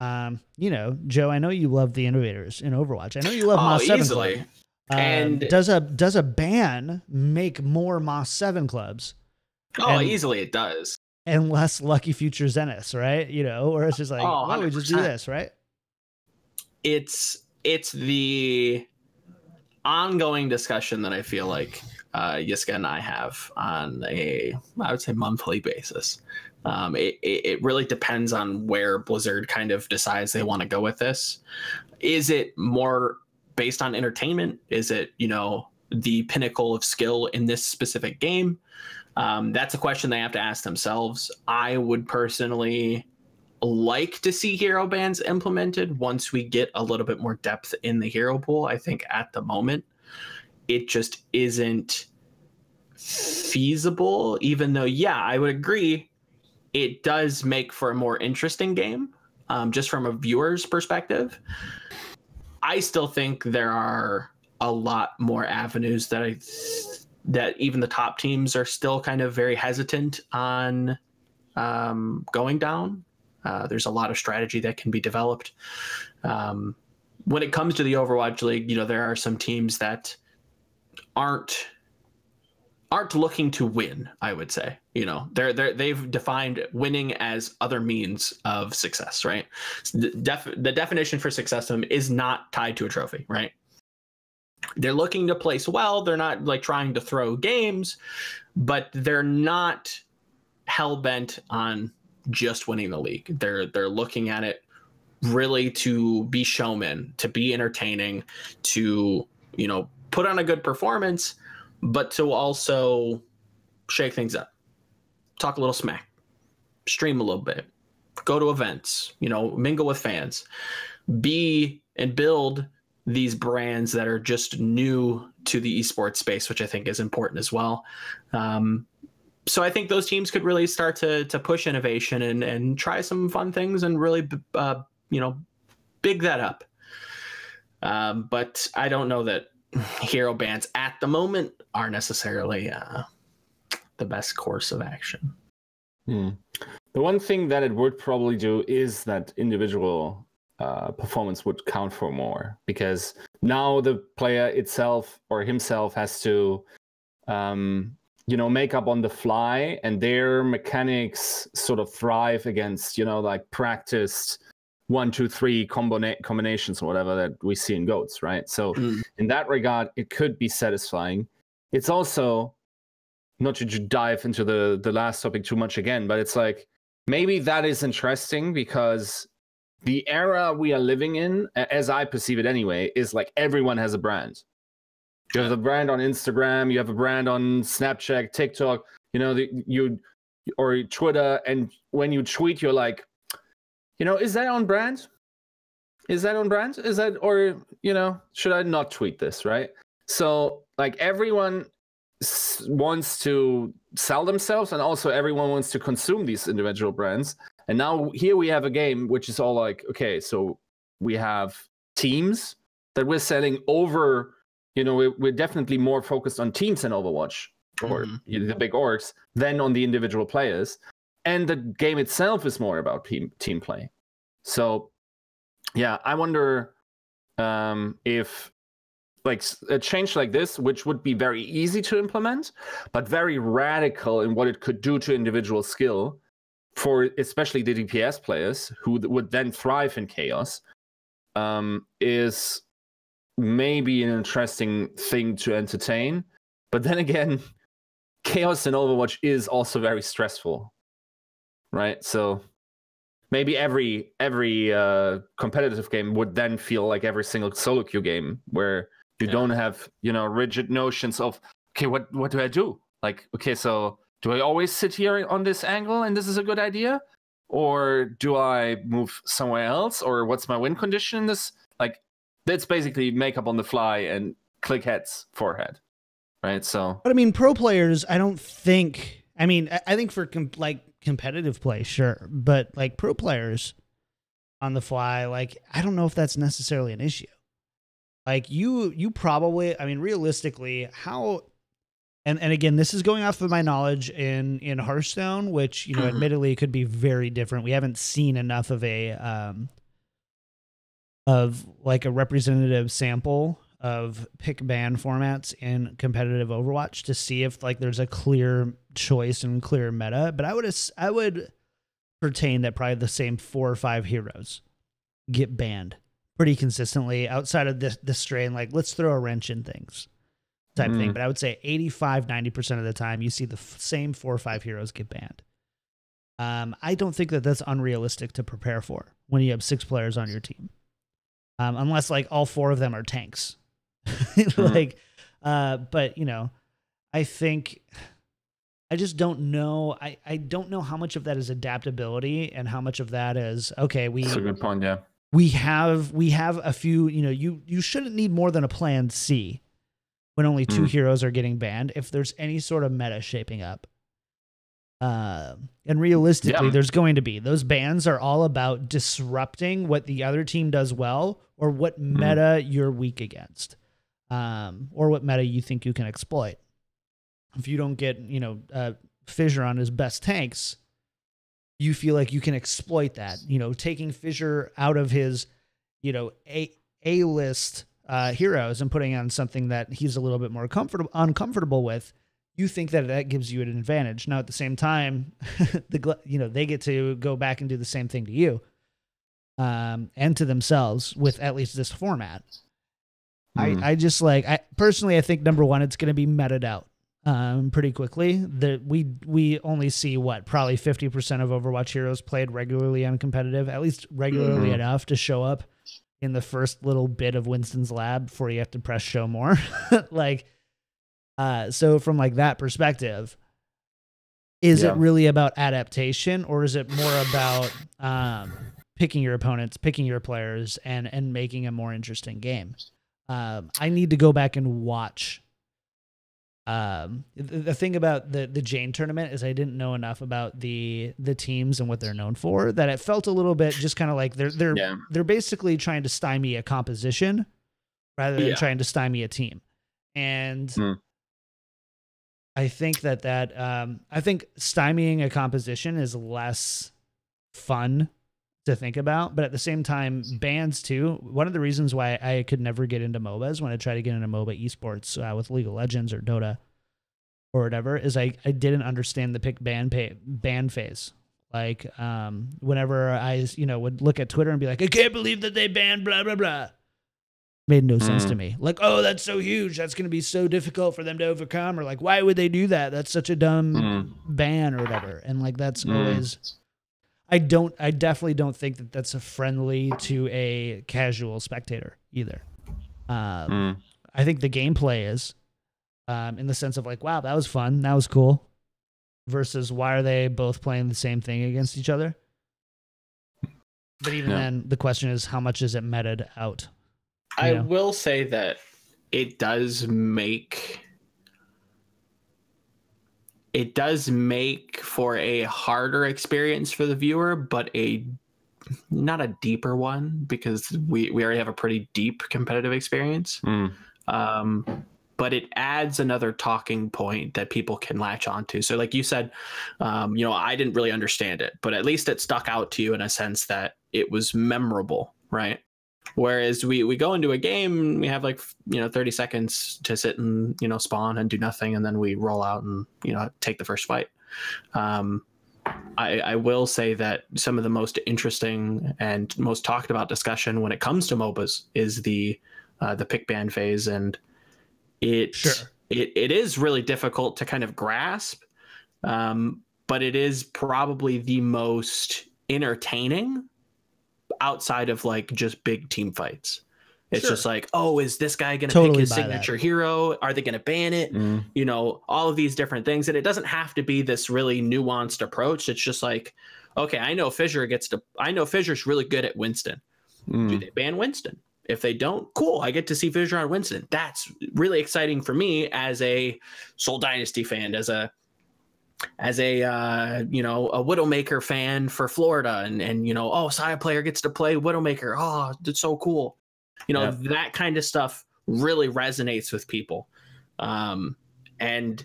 Speaker 1: Joe, I know you love the innovators in Overwatch. I know you love Moss 7
Speaker 2: easily.
Speaker 1: Club.
Speaker 2: And
Speaker 1: does a ban make more Moss 7 clubs?
Speaker 2: Easily it does.
Speaker 1: And less Lucky Future Zeniths, right? Or it's just like, why don't we just do this, right?
Speaker 2: It's the ongoing discussion that I feel like Yiska and I have on I would say monthly basis. It really depends on where Blizzard kind of decides they want to go with this. Is it more based on entertainment? Is it, the pinnacle of skill in this specific game? That's a question they have to ask themselves. I would personally like to see hero bans implemented once we get a little bit more depth in the hero pool. I think at the moment, it just isn't feasible, even though, I would agree, it does make for a more interesting game, just from a viewer's perspective. I still think there are a lot more avenues that even the top teams are still kind of very hesitant on going down. There's a lot of strategy that can be developed. When it comes to the Overwatch League, there are some teams that aren't looking to win, I would say. They've defined winning as other means of success, right? The definition for success to them is not tied to a trophy, right? They're looking to place well. They're not like trying to throw games, but they're not hell-bent on just winning the league. They're looking at it really to be showmen, to be entertaining, to, put on a good performance, but to also shake things up, talk a little smack, stream a little bit, go to events, mingle with fans, be and build these brands that are just new to the esports space, which I think is important as well. So I think those teams could really start to push innovation and try some fun things and really, big that up. But I don't know that hero bans at the moment are necessarily the best course of action.
Speaker 3: The one thing that it would probably do is that individual performance would count for more, because now the player itself or himself has to make up on the fly, and their mechanics sort of thrive against like practiced 1, 2, 3 combinations or whatever that we see in GOATs, right? So in that regard, it could be satisfying. It's also, not to dive into the last topic too much again, but it's like, maybe that is interesting because the era we are living in, as I perceive it anyway, is like everyone has a brand. You have the brand on Instagram, you have a brand on Snapchat, TikTok, or Twitter, and when you tweet, you're like, is that on brand? Is that on brand? Is that, or, should I not tweet this, right? So, like, everyone wants to sell themselves, and also everyone wants to consume these individual brands. And now here we have a game which is all like, okay, so we have teams that we're selling over, we're definitely more focused on teams in Overwatch, or the big orgs, than on the individual players. And the game itself is more about team play. So, yeah, I wonder if like a change like this, which would be very easy to implement, but very radical in what it could do to individual skill for especially the DPS players who would then thrive in chaos, is maybe an interesting thing to entertain. But then again, chaos in Overwatch is also very stressful, right? So maybe every competitive game would then feel like every single solo queue game, where you don't have rigid notions of, okay, what do I do? Like, okay, so do I always sit here on this angle and this is a good idea, or do I move somewhere else, or what's my win condition in this? Like, that's basically make up on the fly and click heads, forehead, right? So,
Speaker 1: but I mean, pro players, I don't think. I mean, I think for competitive play, sure, but like pro players on the fly, like, I don't know if that's necessarily an issue. Like, you probably, I mean, realistically, how, and again, this is going off of my knowledge in Hearthstone, which, admittedly could be very different. We haven't seen enough of a representative sample of pick ban formats in competitive Overwatch to see if like there's a clear choice and clear meta. But I would pertain that probably the same 4 or 5 heroes get banned pretty consistently outside of this strain. Like, let's throw a wrench in things type thing. But I would say 85-90% of the time you see the same 4 or 5 heroes get banned. I don't think that that's unrealistic to prepare for when you have 6 players on your team. Unless like all 4 of them are tanks. But I think, I just don't know. I don't know how much of that is adaptability and how much of that is, okay,
Speaker 3: that's a good point, yeah.
Speaker 1: We have a few, you shouldn't need more than a plan C when only 2 heroes are getting banned if there's any sort of meta shaping up. And realistically, there's going to be. Those bans are all about disrupting what the other team does well, or what meta you're weak against, or what meta you think you can exploit. If you don't get, Fissure on his best tanks, you feel like you can exploit that. Taking Fissure out of his, A-list heroes and putting on something that he's a little bit more uncomfortable with. You think that gives you an advantage. Now, at the same time, they get to go back and do the same thing to you, and to themselves with at least this format. I just personally, I think number one, it's going to be meted out pretty quickly. We only see probably 50% of Overwatch heroes played regularly on competitive, at least regularly enough to show up in the first little bit of Winston's lab before you have to press show more. So from that perspective, is it really about adaptation, or is it more about picking your opponents, picking your players, and making a more interesting game? I need to go back and watch. The thing about the Jayne tournament is I didn't know enough about the teams and what they're known for, that it felt a little bit just kind of like they're basically trying to stymie a composition rather than trying to stymie a team. And I think I think stymieing a composition is less fun to think about, but at the same time, bans too. One of the reasons why I could never get into MOBAs when I tried to get into MOBA esports with League of Legends or Dota or whatever is I didn't understand the pick ban phase. Whenever I would look at Twitter and be like, I can't believe that they banned blah blah blah. Made no sense to me. Oh, that's so huge. That's going to be so difficult for them to overcome. Or why would they do that? That's such a dumb ban or whatever. And that's always, I definitely don't think that that's a friendly to a casual spectator either. I I think the gameplay is, in the sense of like, wow, that was fun, that was cool, versus why are they both playing the same thing against each other? But even then, the question is, how much is it meted out?
Speaker 2: I will say that it does make for a harder experience for the viewer, but not a deeper one, because we already have a pretty deep competitive experience. But it adds another talking point that people can latch onto. So like you said, I didn't really understand it, but at least it stuck out to you in a sense that it was memorable, right? Whereas we go into a game, we have 30 seconds to sit and, spawn and do nothing. And then we roll out and, take the first fight. I will say that some of the most interesting and most talked about discussion when it comes to MOBAs is the pick ban phase. And it is really difficult to kind of grasp. But it is probably the most entertaining outside of just big team fights. It's just is this guy going to pick his signature hero? Are they going to ban it? All of these different things. And it doesn't have to be this really nuanced approach. It's just okay, I know Fissure's really good at Winston. Do they ban Winston? If they don't, cool. I get to see Fissure on Winston. That's really exciting for me as a Soul Dynasty fan, as a Widowmaker fan for Florida, and side player gets to play Widowmaker. Oh, it's so cool. That kind of stuff really resonates with people. And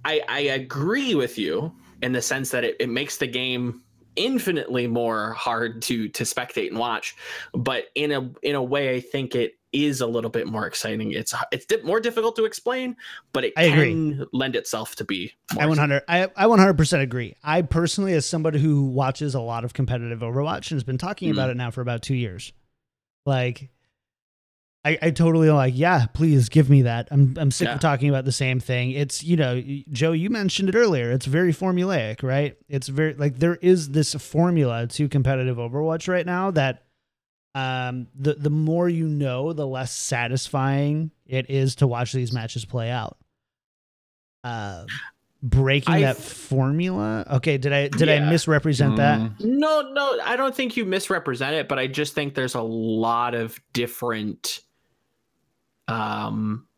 Speaker 2: I agree with you in the sense that it makes the game infinitely more hard to spectate and watch, but in a way I think it is a little bit more exciting. It's more difficult to explain, but it can lend itself to be more
Speaker 1: I 100% agree. I personally, as somebody who watches a lot of competitive Overwatch and has been talking about it now for about 2 years, I totally yeah, please give me that. I'm sick of talking about the same thing. It's, Joe, you mentioned it earlier. It's very formulaic, right? It's very there is this formula to competitive Overwatch right now that the more the less satisfying it is to watch these matches play out. Breaking that formula. Okay, did I misrepresent that?
Speaker 2: No, I don't think you misrepresent it, but I just think there's a lot of different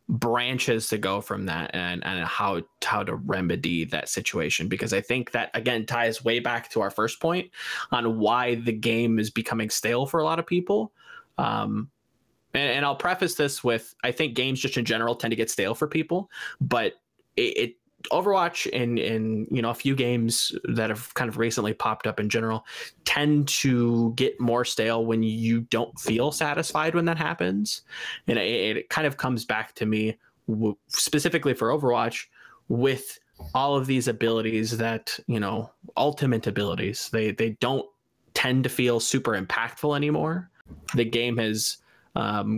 Speaker 2: branches to go from that, and how to remedy that situation, because I think that again ties way back to our first point on why the game is becoming stale for a lot of people. And I'll preface this with, I think games just in general tend to get stale for people, but it Overwatch and a few games that have kind of recently popped up in general tend to get more stale when you don't feel satisfied when that happens. And it kind of comes back to me specifically for Overwatch with all of these abilities that, ultimate abilities, they don't tend to feel super impactful anymore. The game has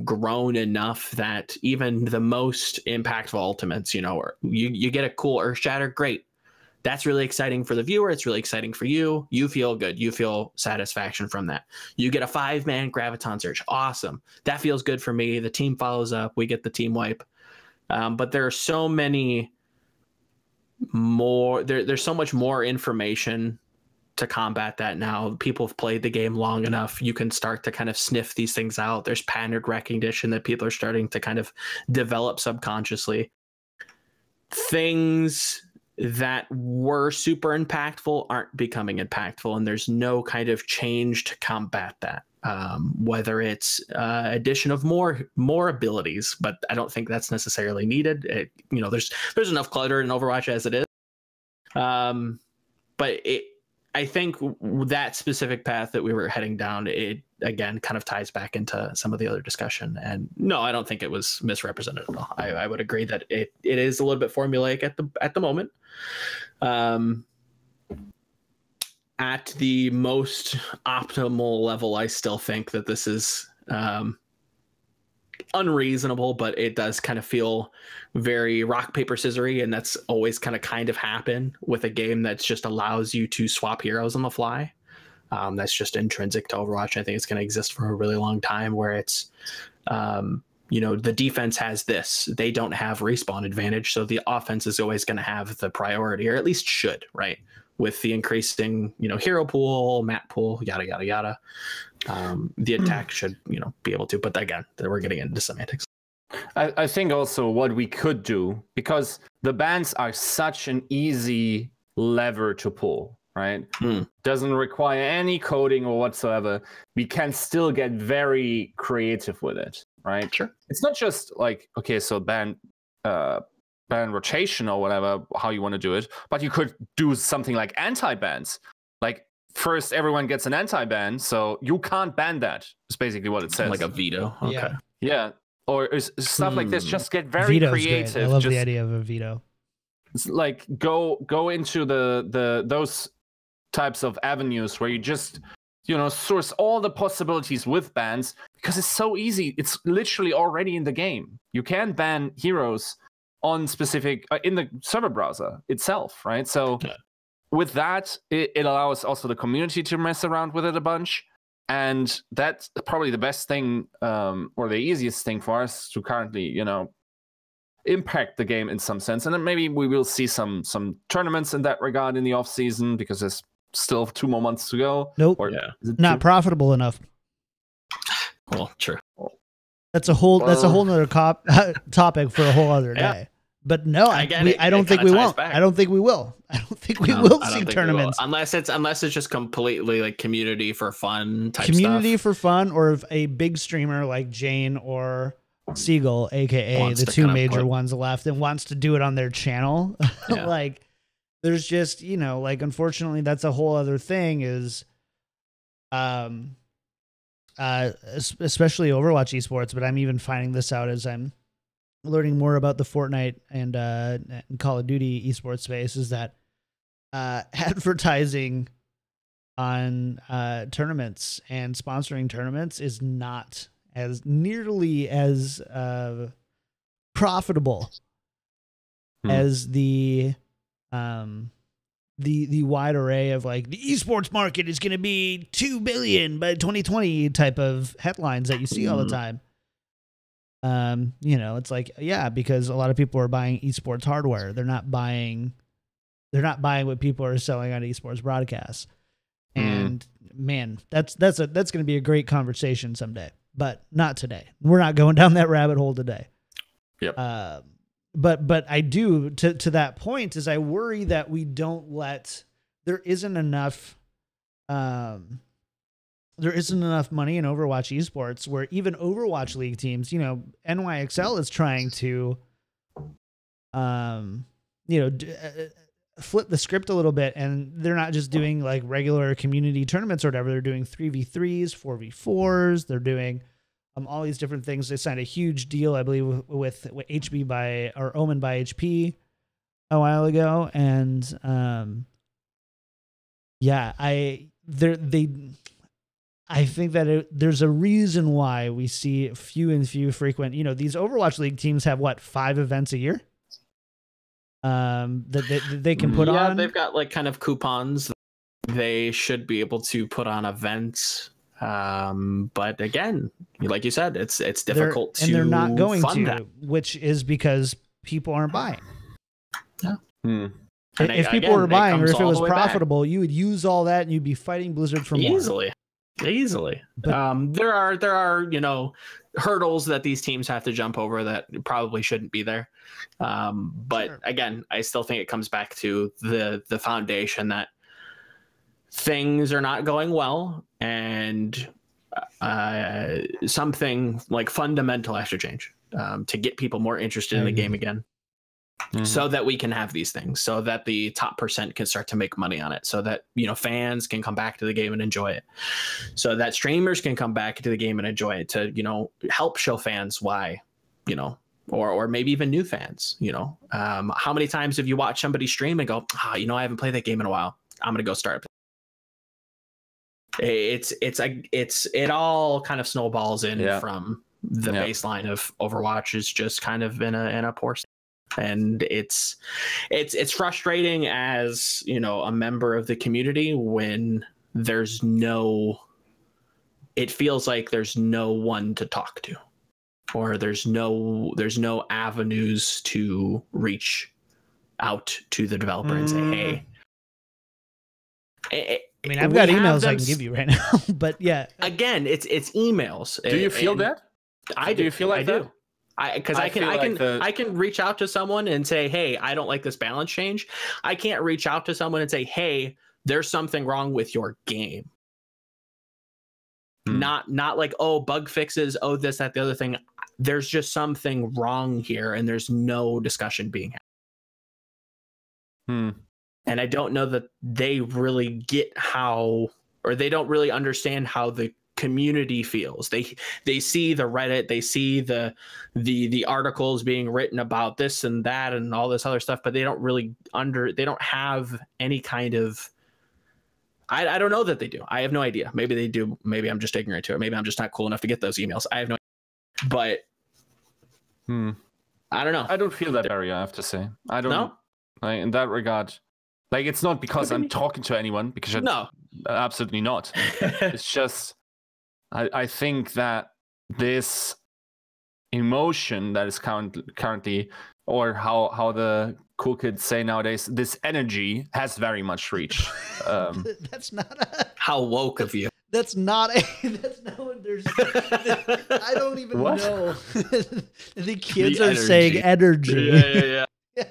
Speaker 2: grown enough that even the most impactful ultimates, you get a cool Earth Shatter, great. That's really exciting for the viewer. It's really exciting for you. You feel good. You feel satisfaction from that. You get a 5-man Graviton Surge. Awesome. That feels good for me. The team follows up. We get the team wipe. But there are so many more. There's so much more information to combat that now. People have played the game long enough. You can start to kind of sniff these things out. There's pattern recognition that people are starting to kind of develop subconsciously. Things that were super impactful aren't becoming impactful, and there's no kind of change to combat that. Whether it's addition of more abilities, but I don't think that's necessarily needed. There's enough clutter in Overwatch as it is. But I think that specific path that we were heading down, it again kind of ties back into some of the other discussion. And no, I don't think it was misrepresented at all. I would agree that it is a little bit formulaic at the moment. At the most optimal level, I still think that this is unreasonable, but it does kind of feel very rock paper scissory, and that's always kind of happen with a game that just allows you to swap heroes on the fly. That's just intrinsic to Overwatch. I think it's going to exist for a really long time, where it's the defense has this. They don't have respawn advantage, so the offense is always going to have the priority, or at least should, right? With the increasing, hero pool, map pool, yada, yada, yada. The attack should, be able to. But again, we're getting into semantics.
Speaker 3: I think also what we could do, because the bans are such an easy lever to pull, right? Doesn't require any coding or whatsoever. We can still get very creative with it, right?
Speaker 2: Sure.
Speaker 3: It's not just like, okay, so ban rotation or whatever, how you want to do it, but you could do something like anti-bans. Like, first everyone gets an anti-ban, so you can't ban that. It's basically what it says.
Speaker 2: Like a veto. Okay.
Speaker 3: Yeah. Or stuff like this. Just get very
Speaker 1: Veto's
Speaker 3: creative.
Speaker 1: Great. I love the idea of a veto.
Speaker 3: It's like go into the those types of avenues where you just source all the possibilities with bans, because it's so easy. It's literally already in the game. You can ban heroes on specific in the server browser itself, right? So with that, it allows also the community to mess around with it a bunch. And that's probably the best thing, or the easiest thing for us to currently, impact the game in some sense. And then maybe we will see some tournaments in that regard in the off season, because there's still 2 more months to go.
Speaker 1: Nope, not profitable enough.
Speaker 2: Well, true.
Speaker 1: That's a whole nother topic for a whole other day. But no, I don't think we won't. I don't think we will. I don't think we will see tournaments
Speaker 2: unless it's just completely like community for fun type
Speaker 1: community
Speaker 2: stuff.
Speaker 1: For fun, or if a big streamer like Jayne or Seagull, aka
Speaker 2: wants
Speaker 1: the two major ones left, and wants to do it on their channel. Like, there's just like, unfortunately, that's a whole other thing. Is especially Overwatch esports, but I'm even finding this out as I'm learning more about the Fortnite and Call of Duty esports space, is that advertising on tournaments and sponsoring tournaments is not as nearly as profitable as the wide array of like, the esports market is going to be 2 billion by 2020 type of headlines that you see all the time. It's like, because a lot of people are buying esports hardware. They're not buying what people are selling on esports broadcasts. And man, that's going to be a great conversation someday, but not today. We're not going down that rabbit hole today.
Speaker 3: Yep.
Speaker 1: But I do, to that point, is I worry that we don't there isn't enough money in Overwatch esports, where even Overwatch League teams, NYXL is trying to, flip the script a little bit, and they're not just doing like regular community tournaments or whatever. They're doing 3v3s, 4v4s. They're doing all these different things. They signed a huge deal, I believe, with HB or Omen by HP a while ago, and I think that there's a reason why we see few frequent. These Overwatch League teams have 5 events a year that they can put on.
Speaker 2: Yeah, they've got like kind of coupons. They should be able to put on events. But again, like you said, it's difficult
Speaker 1: and they're not going to,
Speaker 2: that.
Speaker 1: Which is because people aren't buying.
Speaker 2: Yeah.
Speaker 1: If people were buying, or if it was profitable, you would use all that and you'd be fighting Blizzard for more.
Speaker 2: Easily. But there are hurdles that these teams have to jump over that probably shouldn't be there. But again, I still think it comes back to the foundation that things are not going well, and something like fundamental has to change to get people more interested in the game again. So that we can have these things, so that the top % can start to make money on it, so that fans can come back to the game and enjoy it, so that streamers can come back to the game and enjoy it, to help show fans why, or maybe even new fans. How many times have you watched somebody stream and go, I haven't played that game in a while, I'm gonna go start. It all kind of snowballs in from the baseline of Overwatch is just kind of in a poor state. And it's frustrating as a member of the community when it feels like there's no one to talk to. or there's no avenues to reach out to the developer and say, hey.
Speaker 1: I mean, I've got emails I can give you right now, but yeah.
Speaker 2: Again, it's emails.
Speaker 3: Do you feel that? Do you feel like that?
Speaker 2: Do. I can reach out to someone and say, hey, I don't like this balance change. I can't reach out to someone and say, hey, there's something wrong with your game. Not like, oh, bug fixes, oh, this, that, the other thing. There's just something wrong here, and there's no discussion being had. And I don't know that they really get how, or they don't really understand how the community feels. They see the Reddit, they see the articles being written about this and that and all this other stuff, but they don't really they don't have any kind of, I don't know that they do. I have no idea. Maybe they do. Maybe I'm just ignorant to it. Maybe I'm just not cool enough to get those emails. I have no idea. But I don't know.
Speaker 3: I don't feel that area, I have to say. I don't know. Like, in that regard, like, it's not because I'm talking to anyone, because no, absolutely not. It's just I think that this emotion that is currently, or how the cool kids say nowadays, this energy has very much reach.
Speaker 1: That's not
Speaker 2: how woke of you.
Speaker 1: That's not what there's. I don't even know. The kids are saying energy.
Speaker 2: Yeah.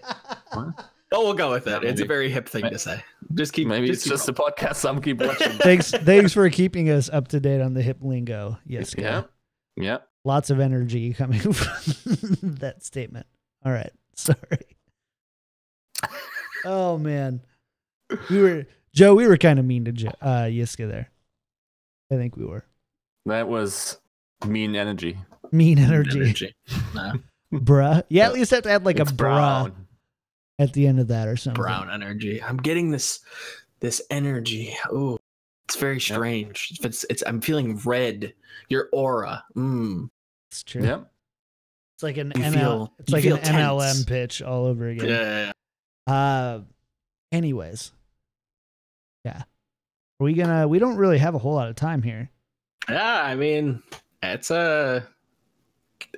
Speaker 2: Oh, we'll go with that. It's a very hip thing to say.
Speaker 3: Maybe it's just a podcast. Some keep watching.
Speaker 1: Thanks for keeping us up to date on the hip lingo. Yes.
Speaker 3: Yeah.
Speaker 1: Lots of energy coming from that statement. All right. Sorry. Oh man, we were kind of mean to Yiska there. I think we were.
Speaker 3: That was mean energy.
Speaker 1: Mean energy.
Speaker 2: No.
Speaker 1: Bruh. Yeah, at least have to add like
Speaker 3: it's
Speaker 1: a bruh
Speaker 3: brown
Speaker 1: at the end of that or something.
Speaker 2: Brown energy. I'm getting this energy. Oh, it's very strange. Yep. I'm feeling red. Your aura.
Speaker 1: It's true.
Speaker 3: Yep.
Speaker 1: It's like an MLM pitch all over again.
Speaker 2: Yeah.
Speaker 1: Anyways. Yeah. We don't really have a whole lot of time here.
Speaker 2: Yeah, I mean, it's a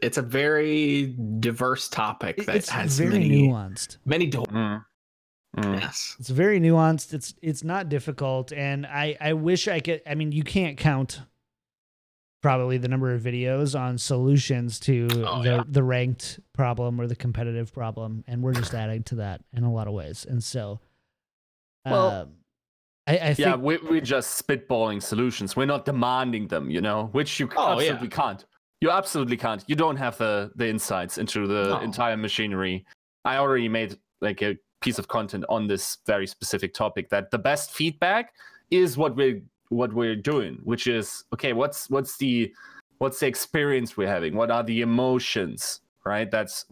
Speaker 2: very diverse topic that has
Speaker 1: very nuanced.
Speaker 2: Many doors. Yes.
Speaker 1: It's very nuanced. It's not difficult, and I wish I could. I mean, you can't count probably the number of videos on solutions to the ranked problem or the competitive problem, and we're just adding to that in a lot of ways. And so, I think
Speaker 3: we're just spitballing solutions. We're not demanding them, which you absolutely can't. You absolutely can't. You don't have the insights into the entire machinery. I already made like a piece of content on this very specific topic, that the best feedback is what we're doing, which is, okay, what's the experience we're having? What are the emotions, right? That's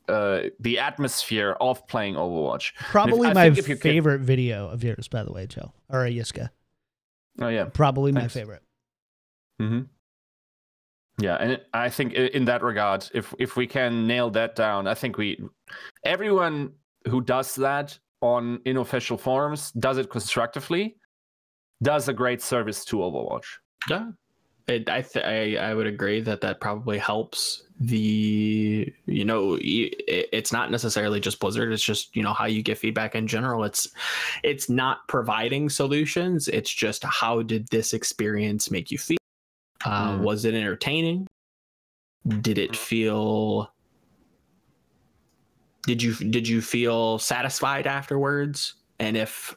Speaker 3: the atmosphere of playing Overwatch.
Speaker 1: Probably my favorite video of yours, by the way, Joe, or Yiska.
Speaker 3: Oh yeah,
Speaker 1: probably my favorite.
Speaker 3: Yeah, and I think in that regard, if we can nail that down, I think everyone who does that on unofficial forums does it constructively, does a great service to Overwatch.
Speaker 2: Yeah, I would agree that probably helps the, it's not necessarily just Blizzard. It's just, how you get feedback in general. It's not providing solutions. It's just, how did this experience make you feel? Was it entertaining? Did it feel? Did you feel satisfied afterwards? And if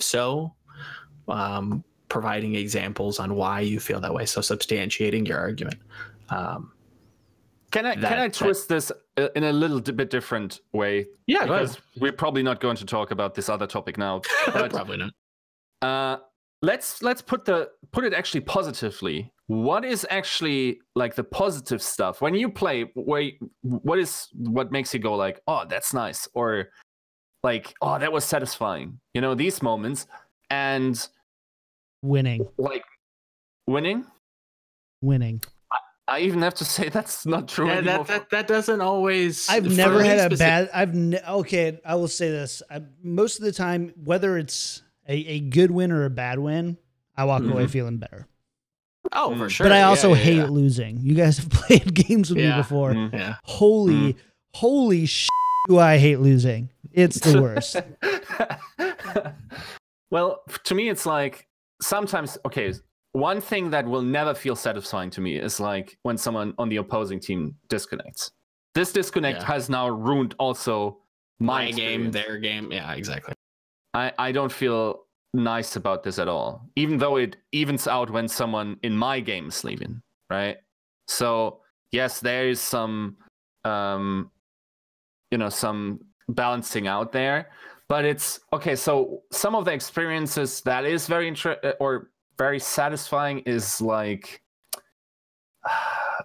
Speaker 2: so, providing examples on why you feel that way, so substantiating your argument.
Speaker 3: Can I twist this in a little bit different way?
Speaker 2: Yeah,
Speaker 3: because we're probably not going to talk about this other topic now. But,
Speaker 2: probably not.
Speaker 3: Let's put it actually positively. What is actually like the positive stuff when you play? What makes you go like, oh, that's nice, or like, oh, that was satisfying? These moments. And
Speaker 1: winning.
Speaker 3: Like winning. I even have to say that's not true.
Speaker 2: Yeah, that doesn't always.
Speaker 1: I've never had a bad. Okay, I will say this. Most of the time, whether it's a good win or a bad win, I walk away feeling better.
Speaker 2: Oh, for sure.
Speaker 1: But I also hate losing. You guys have played games with me before.
Speaker 2: Yeah.
Speaker 1: Holy shit, do I hate losing. It's the worst.
Speaker 3: Well, to me, it's like sometimes, okay, one thing that will never feel satisfying to me is like when someone on the opposing team disconnects. This disconnect has now ruined also my
Speaker 2: game, their game. Yeah, exactly.
Speaker 3: I don't feel nice about this at all, even though it evens out when someone in my game is leaving, right? So yes, there is some some balancing out there, but it's okay. So some of the experiences that is very very satisfying is like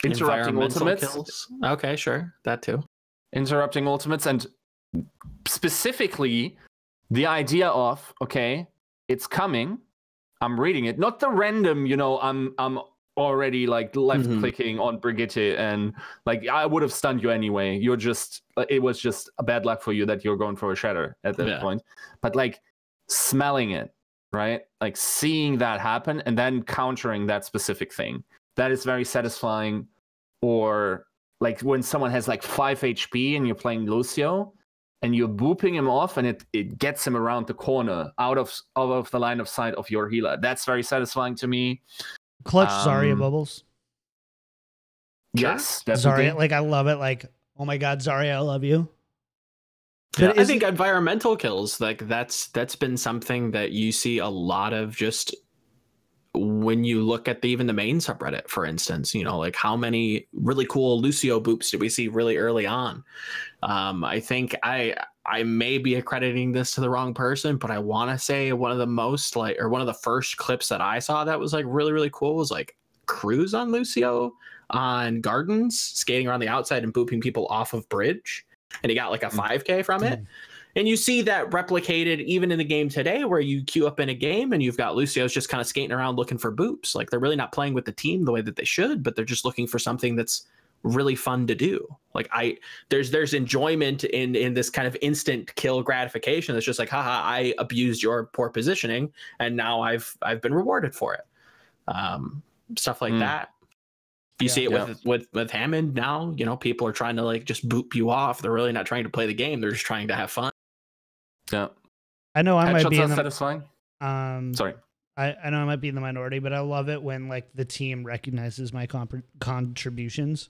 Speaker 3: interrupting ultimates.
Speaker 2: Kills. Okay, sure, that too.
Speaker 3: Interrupting ultimates, and specifically the idea of, okay, it's coming, I'm reading it, not the random, I'm already like left clicking on Brigitte and like I would have stunned you anyway. It was just a bad luck for you that you're going for a shatter at that point. But like smelling it, right? Like seeing that happen and then countering that specific thing. That is very satisfying. Or like when someone has like 5 HP and you're playing Lucio and you're booping him off and it gets him around the corner out of the line of sight of your healer. That's very satisfying to me.
Speaker 1: Clutch Zarya bubbles.
Speaker 3: Yes, definitely.
Speaker 1: Zarya, like I love it. Like, oh my god, Zarya, I love you.
Speaker 2: But I think environmental kills, like that's been something that you see a lot of just when you look at even the main subreddit, for instance, like how many really cool Lucio boops did we see really early on? I think I may be accrediting this to the wrong person, but I want to say one of the first clips that I saw that was like really, really cool was like Cruise on Lucio on Gardens, skating around the outside and booping people off of bridge. And he got like a 5K from it. And you see that replicated even in the game today where you queue up in a game and you've got Lucio's just kind of skating around looking for boops. Like they're really not playing with the team the way that they should, but they're just looking for something that's really fun to do. Like there's enjoyment in this kind of instant kill gratification that's just like, haha, I abused your poor positioning and now I've been rewarded for it. Stuff like that. You see it with Hammond now, people are trying to like just boop you off. They're really not trying to play the game. They're just trying to have fun.
Speaker 3: Yeah.
Speaker 1: I know I might be
Speaker 3: satisfying. Sorry.
Speaker 1: I know I might be in the minority, but I love it when like the team recognizes my contributions.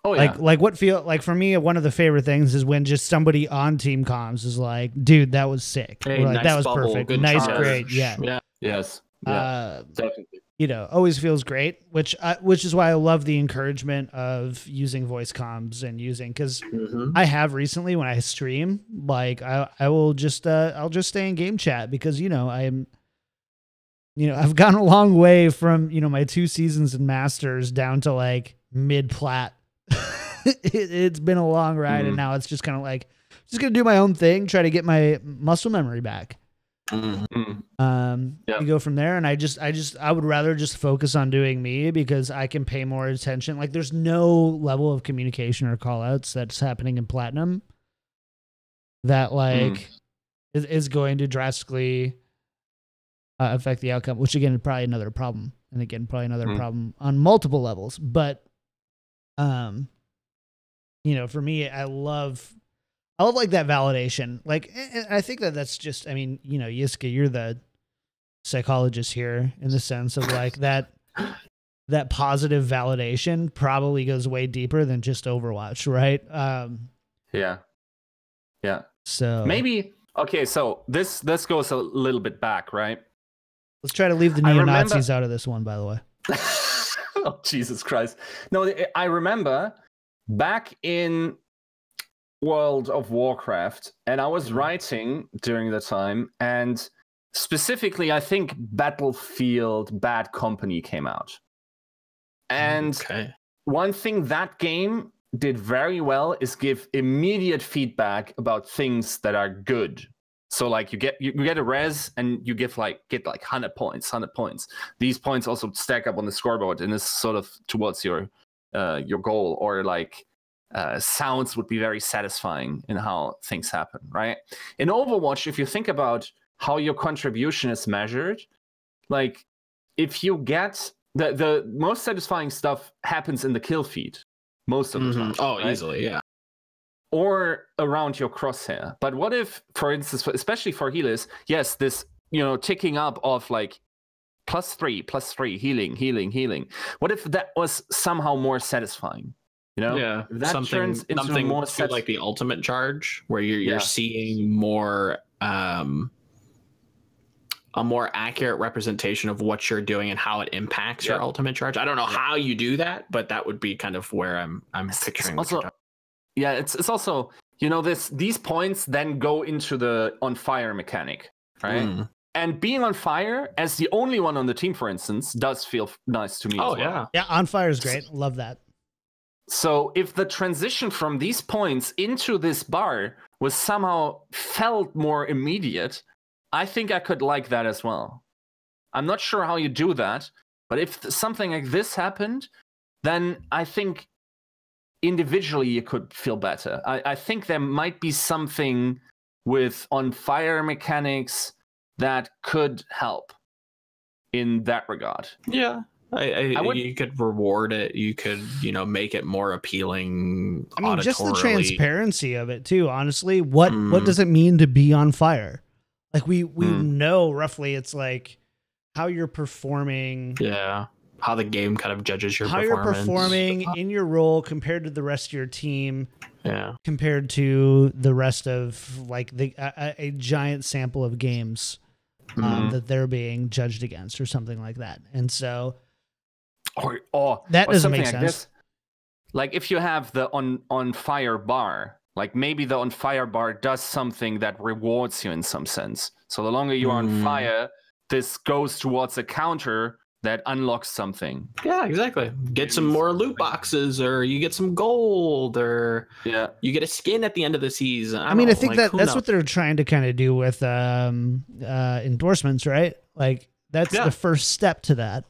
Speaker 3: Oh yeah.
Speaker 1: Like for me, one of the favorite things is when just somebody on team comms is like, dude, that was sick.
Speaker 2: Hey,
Speaker 1: like,
Speaker 2: nice
Speaker 1: that was
Speaker 2: bubble,
Speaker 1: perfect.
Speaker 2: good
Speaker 1: Nice,
Speaker 2: charge.
Speaker 1: great. Yeah.
Speaker 2: Yeah.
Speaker 3: Yes. Yeah. Definitely.
Speaker 1: Always feels great, which is why I love the encouragement of using voice comms and because I have recently when I stream, like I will just I'll just stay in game chat because I'm I've gone a long way from my 2 seasons in Masters down to like mid plat. It's been a long ride, and now it's just kind of like just gonna do my own thing, try to get my muscle memory back. You go from there, and I would rather just focus on doing me because I can pay more attention. Like there's no level of communication or call outs that's happening in Platinum that like is going to drastically affect the outcome, which again is probably another problem, and again probably another problem on multiple levels. But for me, I love like that validation. Like, I think that's just, Yiska, you're the psychologist here in the sense of like that positive validation probably goes way deeper than just Overwatch, right?
Speaker 3: Yeah.
Speaker 1: So
Speaker 3: maybe, okay. So this goes a little bit back, right?
Speaker 1: Let's try to leave the neo-Nazis out of this one, by the way.
Speaker 3: Oh, Jesus Christ. No, I remember back in World of Warcraft, and I was writing during the time, and specifically I think Battlefield Bad Company came out. And one thing that game did very well is give immediate feedback about things that are good. So like you get a res and you get like 100 points. These points also stack up on the scoreboard and it's sort of towards your goal, or like sounds would be very satisfying in how things happen, right? In Overwatch, if you think about how your contribution is measured, like if you get the most satisfying stuff happens in the kill feed most of the time.
Speaker 2: Oh,
Speaker 3: right?
Speaker 2: easily, yeah.
Speaker 3: Or around your crosshair. But what if, for instance, especially for healers, yes, this ticking up of like +3 healing. What if that was somehow more satisfying?
Speaker 2: Yeah,
Speaker 3: if that turns into
Speaker 2: something
Speaker 3: more
Speaker 2: like the ultimate charge, where you're seeing more a more accurate representation of what you're doing and how it impacts your ultimate charge. I don't know how you do that, but that would be kind of where I'm picturing.
Speaker 3: It's also these points then go into the on fire mechanic, right? And being on fire as the only one on the team, for instance, does feel nice to me.
Speaker 2: Oh,
Speaker 3: as well.
Speaker 1: Yeah, on fire is great. Love that.
Speaker 3: So if the transition from these points into this bar was somehow felt more immediate, I think I could like that as well. I'm not sure how you do that, but if something like this happened, then I think individually you could feel better. I think there might be something with on fire mechanics that could help in that regard.
Speaker 2: Yeah. You could reward it. You could, make it more appealing.
Speaker 1: I mean, just the transparency of it too. Honestly, what does it mean to be on fire? Like we know roughly. It's like how you're performing.
Speaker 2: Yeah, how the game kind of judges your performance.
Speaker 1: How you're performing in your role compared to the rest of your team.
Speaker 2: Yeah,
Speaker 1: compared to the rest of like a giant sample of games that they're being judged against, or something like that. And so. That doesn't make sense. This.
Speaker 3: Like if you have the on fire bar, like maybe the on fire bar does something that rewards you in some sense. So the longer you are on fire, this goes towards a counter that unlocks something.
Speaker 2: Yeah, exactly. Get some more loot boxes, or you get some gold, or you get a skin at the end of the season.
Speaker 1: I think that's what they're trying to kind of do with endorsements, right? Like that's the first step to that.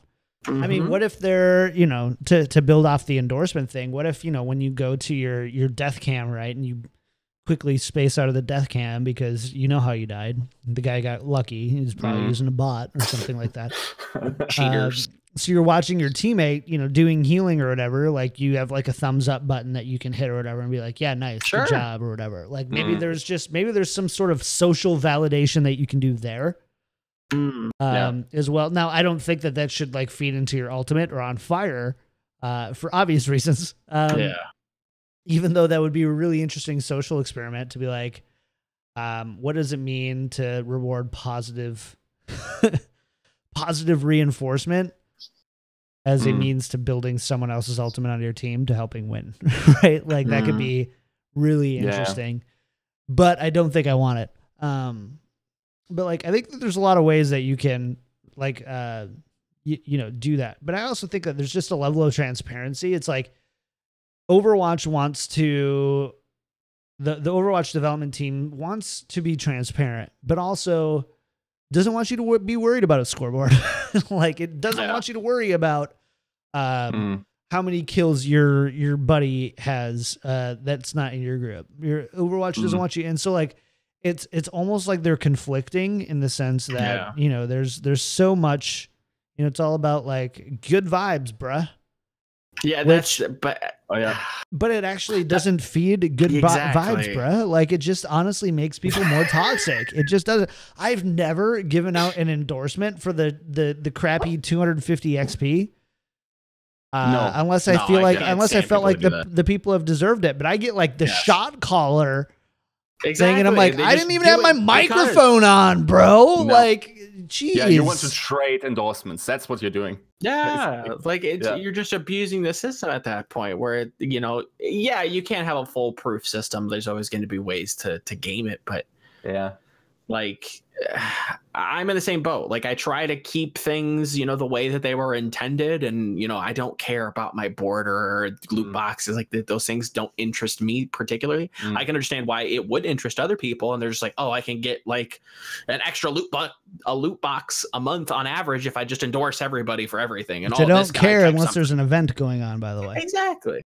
Speaker 1: I mean, what if they're, to build off the endorsement thing, what if, when you go to your death cam, right, and you quickly space out of the death cam because you know how you died. The guy got lucky. He was probably using a bot or something like that.
Speaker 2: Cheaters.
Speaker 1: So you're watching your teammate, doing healing or whatever. Like you have like a thumbs up button that you can hit or whatever and be like, yeah, nice, good job or whatever. Like maybe there's some sort of social validation that you can do there. As well. Now, I don't think that should like feed into your ultimate or on fire for obvious reasons. Even though that would be a really interesting social experiment to be like, what does it mean to reward positive reinforcement as a means to building someone else's ultimate on your team to helping win, right? Like that could be really interesting, but I don't think I want it. But like, I think that there's a lot of ways that you can like, do that. But I also think that there's just a level of transparency. It's like Overwatch wants to, the Overwatch development team wants to be transparent, but also doesn't want you to be worried about a scoreboard. Like it doesn't want you to worry about how many kills your buddy has that's not in your group. Your Overwatch doesn't want you. And so like, it's almost like they're conflicting in the sense that, there's so much, it's all about like good vibes, bruh.
Speaker 2: Yeah,
Speaker 1: but it actually doesn't feed good vibes, bruh. Like it just honestly makes people more toxic. It just doesn't. I've never given out an endorsement for the crappy 250 XP. Unless I felt like the people have deserved it, but I get like the shot caller. Exactly. And I'm like, I didn't even have my microphone on, bro. No. Like, geez.
Speaker 3: Yeah, you want to trade endorsements. That's what you're doing.
Speaker 2: Yeah, like you're just abusing the system at that point where, you can't have a foolproof system. There's always going to be ways to game it. But like, I'm in the same boat. Like I try to keep things, the way that they were intended. And, I don't care about my border or loot boxes. Like those things don't interest me particularly. I can understand why it would interest other people. And they're just like, oh, I can get like an extra loot box a month on average if I just endorse everybody for everything. And
Speaker 1: I don't care unless there's an event going on, by the way.
Speaker 2: Exactly.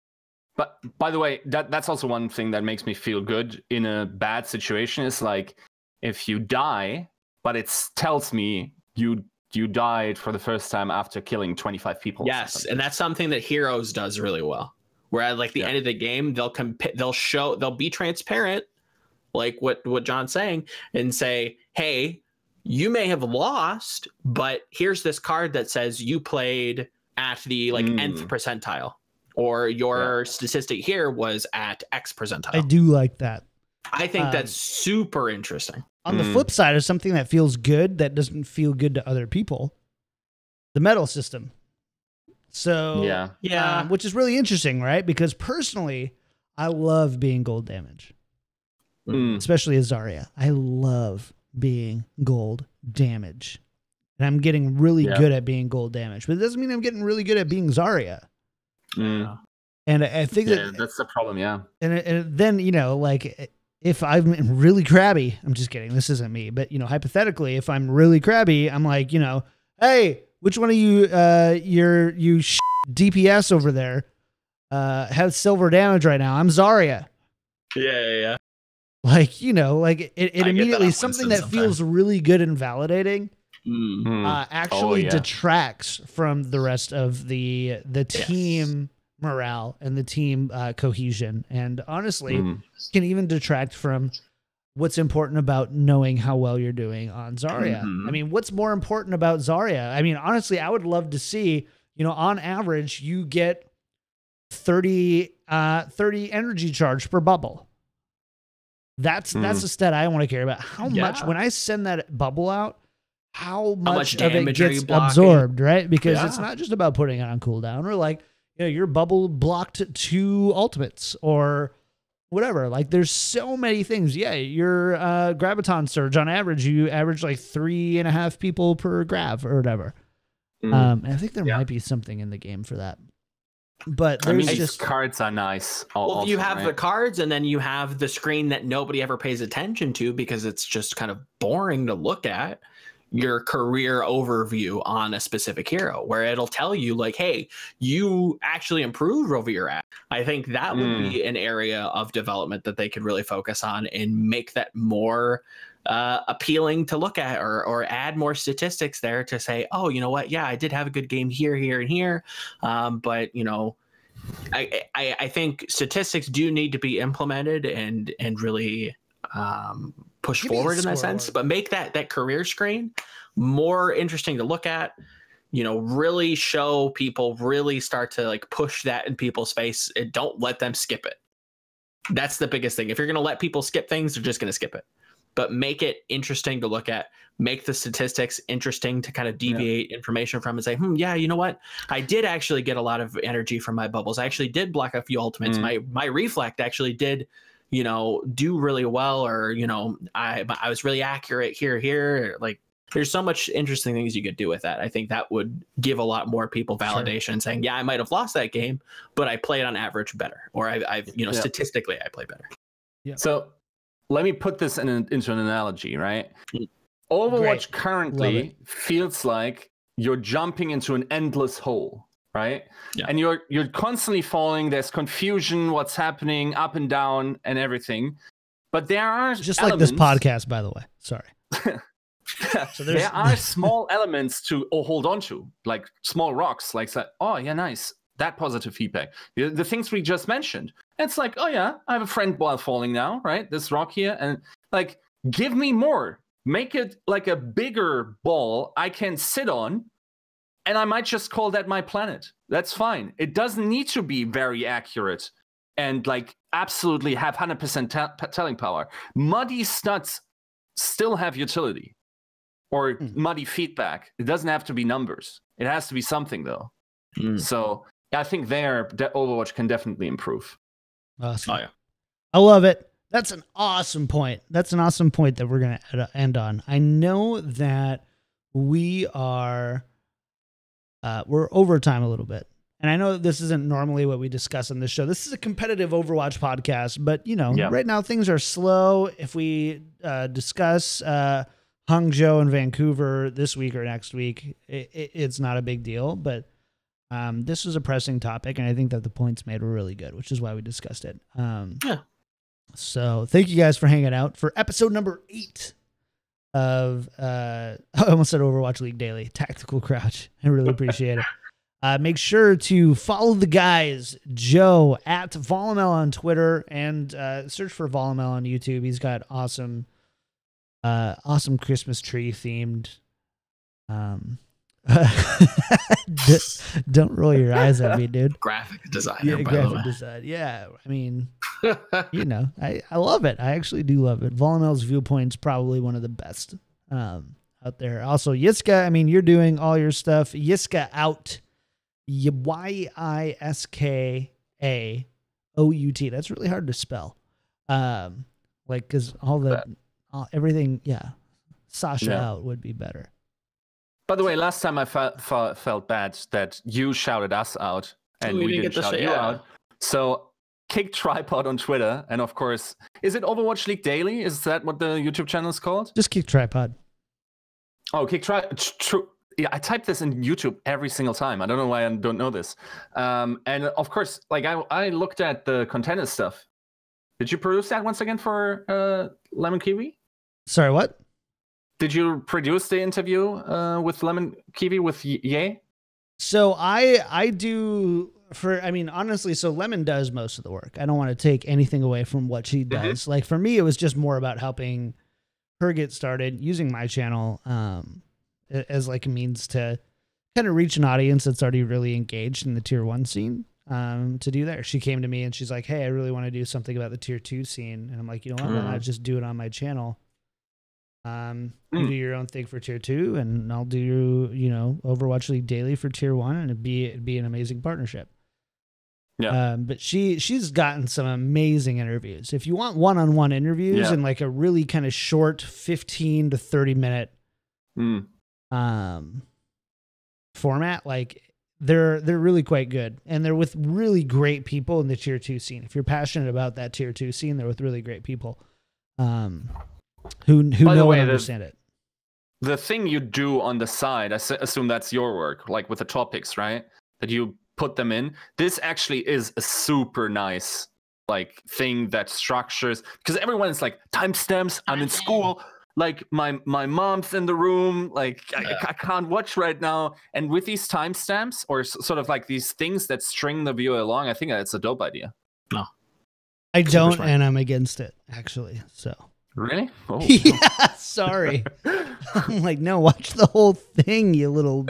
Speaker 3: But by the way, that's also one thing that makes me feel good in a bad situation is like, if you die, but it tells me you you died for the first time after killing 25 people.
Speaker 2: Yes, and that's something that Heroes does really well. Where at like the end of the game, they'll be transparent, like what John's saying, and say, hey, you may have lost, but here's this card that says you played at the like nth percentile, or your statistic here was at X percentile.
Speaker 1: I do like that.
Speaker 2: I think that's super interesting.
Speaker 1: On the flip side of something that feels good that doesn't feel good to other people, the medal system. So which is really interesting, right? Because personally, I love being gold damage, especially as Zarya. I love being gold damage, and I'm getting really good at being gold damage. But it doesn't mean I'm getting really good at being Zarya. And I think
Speaker 3: that's the problem. Yeah,
Speaker 1: and then like if I'm really crabby, I'm just kidding. This isn't me, but hypothetically, if I'm really crabby, I'm like, hey, which one of you, you DPS over there, has silver damage right now? I'm Zarya.
Speaker 2: Yeah.
Speaker 1: Like, like it immediately something that feels really good and validating actually detracts from the rest of the team morale and the team cohesion, and honestly can even detract from what's important about knowing how well you're doing on Zarya. I mean, what's more important about Zarya? I mean, honestly, I would love to see, on average, you get 30 energy charge per bubble. That's a stat I want to care about. How much, when I send that bubble out, how much of it gets absorbed, right? Because it's not just about putting it on cooldown, or like, your bubble blocked 2 ultimates or whatever. Like, there's so many things. Yeah, your graviton surge, on average, you average like 3.5 people per grav or whatever. And I think there might be something in the game for that. But there's
Speaker 3: just cards are nice.
Speaker 2: Well, you have the cards, and then you have the screen that nobody ever pays attention to because it's just kind of boring to look at. Your career overview on a specific hero, where it'll tell you like, hey, you actually improved over your app. I think that would be an area of development that they could really focus on and make that more appealing to look at, or add more statistics there to say, oh, you know what? Yeah, I did have a good game here, and here. But I think statistics do need to be implemented and really push forward in that sense, but make that career screen more interesting to look at, really show people, really start to like push that in people's face, and don't let them skip it. That's the biggest thing. If you're going to let people skip things, they're just going to skip it. But make it interesting to look at, make the statistics interesting to kind of deviate information from, and say, yeah, you know what? I did actually get a lot of energy from my bubbles. I actually did block a few ultimates. My reflect actually did do really well, or I was really accurate here. Like, there's so much interesting things you could do with that. I think that would give a lot more people validation, saying, yeah, I might have lost that game, but I played on average better, or I've statistically I play better.
Speaker 3: So let me put this into an analogy, right? Overwatch currently feels like you're jumping into an endless hole, right? And you're constantly falling. There's confusion, what's happening, up and down, and everything. But there are
Speaker 1: just elements, like this podcast, by the way. Sorry.
Speaker 3: So there are small elements to hold on to, like small rocks, like oh yeah, nice, that positive feedback. The things we just mentioned. It's like, oh yeah, I have a friend while falling now, right? This rock here, and like, give me more. Make it like a bigger ball I can sit on. And I might just call that my planet. That's fine. It doesn't need to be very accurate and like absolutely have 100% telling power. Muddy stats still have utility, or muddy feedback. It doesn't have to be numbers. It has to be something though. So I think that Overwatch can definitely improve.
Speaker 1: Awesome. Oh, yeah. I love it. That's an awesome point. That's an awesome point that we're going to end on. I know that we're over time a little bit. And I know this isn't normally what we discuss on this show. This is a competitive Overwatch podcast, but right now things are slow. If we discuss Hangzhou and Vancouver this week or next week, it's not a big deal, but this was a pressing topic, and I think that the points made were really good, which is why we discussed it. So thank you guys for hanging out for episode number 8 of I almost said Overwatch League Daily, Tactical Crouch. I really appreciate it. Make sure to follow the guys, Joe at Volamel on Twitter, and search for Volamel on YouTube. He's got awesome Christmas tree themed. Don't roll your eyes at me, dude.
Speaker 2: Graphic designer,
Speaker 1: yeah, graphic design. Yeah, I mean, you know, I love it. I actually do love it. Volamel's Viewpoint's probably one of the best out there. Also, Yiska, I mean, you're doing all your stuff. Yiska out. Yiskaout. That's really hard to spell. Like, because everything, yeah. Sasha out would be better.
Speaker 3: By the way, last time I felt bad that you shouted us out and we didn't shout you out. So, KickedTripod on Twitter, and of course, is it Overwatch League Daily? Is that what the YouTube channel is called?
Speaker 1: Just KickedTripod.
Speaker 3: Oh, KickedTripod. Yeah, I type this in YouTube every single time. I don't know why I don't know this. And of course, like I looked at the contender stuff. Did you produce that once again for Lemon Kiwi?
Speaker 1: Sorry, what?
Speaker 3: Did you produce the interview with Lemon Kiwi with Ye?
Speaker 1: So I do honestly, so Lemon does most of the work. I don't want to take anything away from what she does. Mm-hmm. Like for me, it was just more about helping her get started using my channel as like a means to kind of reach an audience that's already really engaged in the tier 1 scene to do that. She came to me and she's like, hey, I really want to do something about the tier 2 scene. And I'm like, you know what? Why not just do it on my channel? You do your own thing for tier 2 and I'll do, you know, Overwatch League Daily for tier 1 and it'd be an amazing partnership. Yeah. But she's gotten some amazing interviews. If you want one-on-one interviews in like a really kind of short 15 to 30 minute format, like they're really quite good, and they're with really great people in the tier 2 scene. If you're passionate about that tier 2 scene, they're with really great people who know and understand it.
Speaker 3: The thing you do on the side, I assume that's your work, like with the topics, right? That you put them in. This actually is a super nice like thing that structures, because everyone is like timestamps. I'm in school. Like my mom's in the room. Like I can't watch right now. And with these timestamps or sort of like these things that string the viewer along, I think that's a dope idea.
Speaker 2: No,
Speaker 1: I don't, and I'm against it actually. So
Speaker 3: really? Oh,
Speaker 1: yeah. Sorry. I'm like, no, watch the whole thing, you little.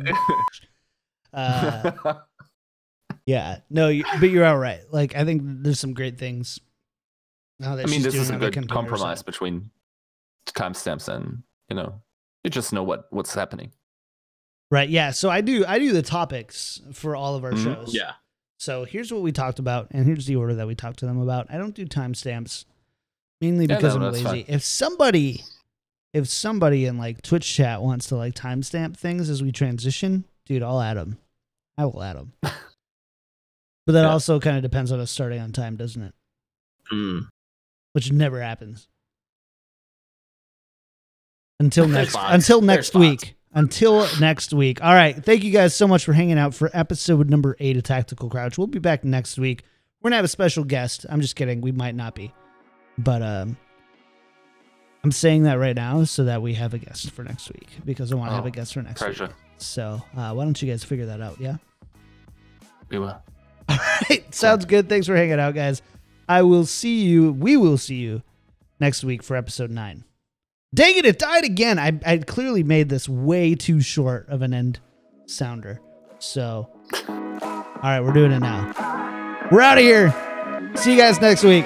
Speaker 1: Yeah, no, but you're all right. Like, I think there's some great things. Now that
Speaker 3: this is a good compromise between timestamps and, you know, you just know what's happening.
Speaker 1: Right. Yeah. So I do the topics for all of our shows.
Speaker 2: Yeah.
Speaker 1: So here's what we talked about, and here's the order that we talked to them about. I don't do timestamps mainly because I'm lazy. Fine. If somebody in like Twitch chat wants to like timestamp things as we transition, dude, I'll add them. I will add them. But that also kind of depends on us starting on time, doesn't it? Which never happens. Until next week. Until next week. All right. Thank you guys so much for hanging out for episode number 8 of Tactical Crouch. We'll be back next week. We're going to have a special guest. I'm just kidding. We might not be. But I'm saying that right now so that we have a guest for next week, because I want to have a guest for next week. So why don't you guys figure that out? Yeah?
Speaker 3: We will.
Speaker 1: All right. Sounds good. Thanks for hanging out, guys. We will see you next week for episode 9. Dang it, it died again. I clearly made this way too short of an end sounder. So, all right, we're doing it now. We're out of here. See you guys next week.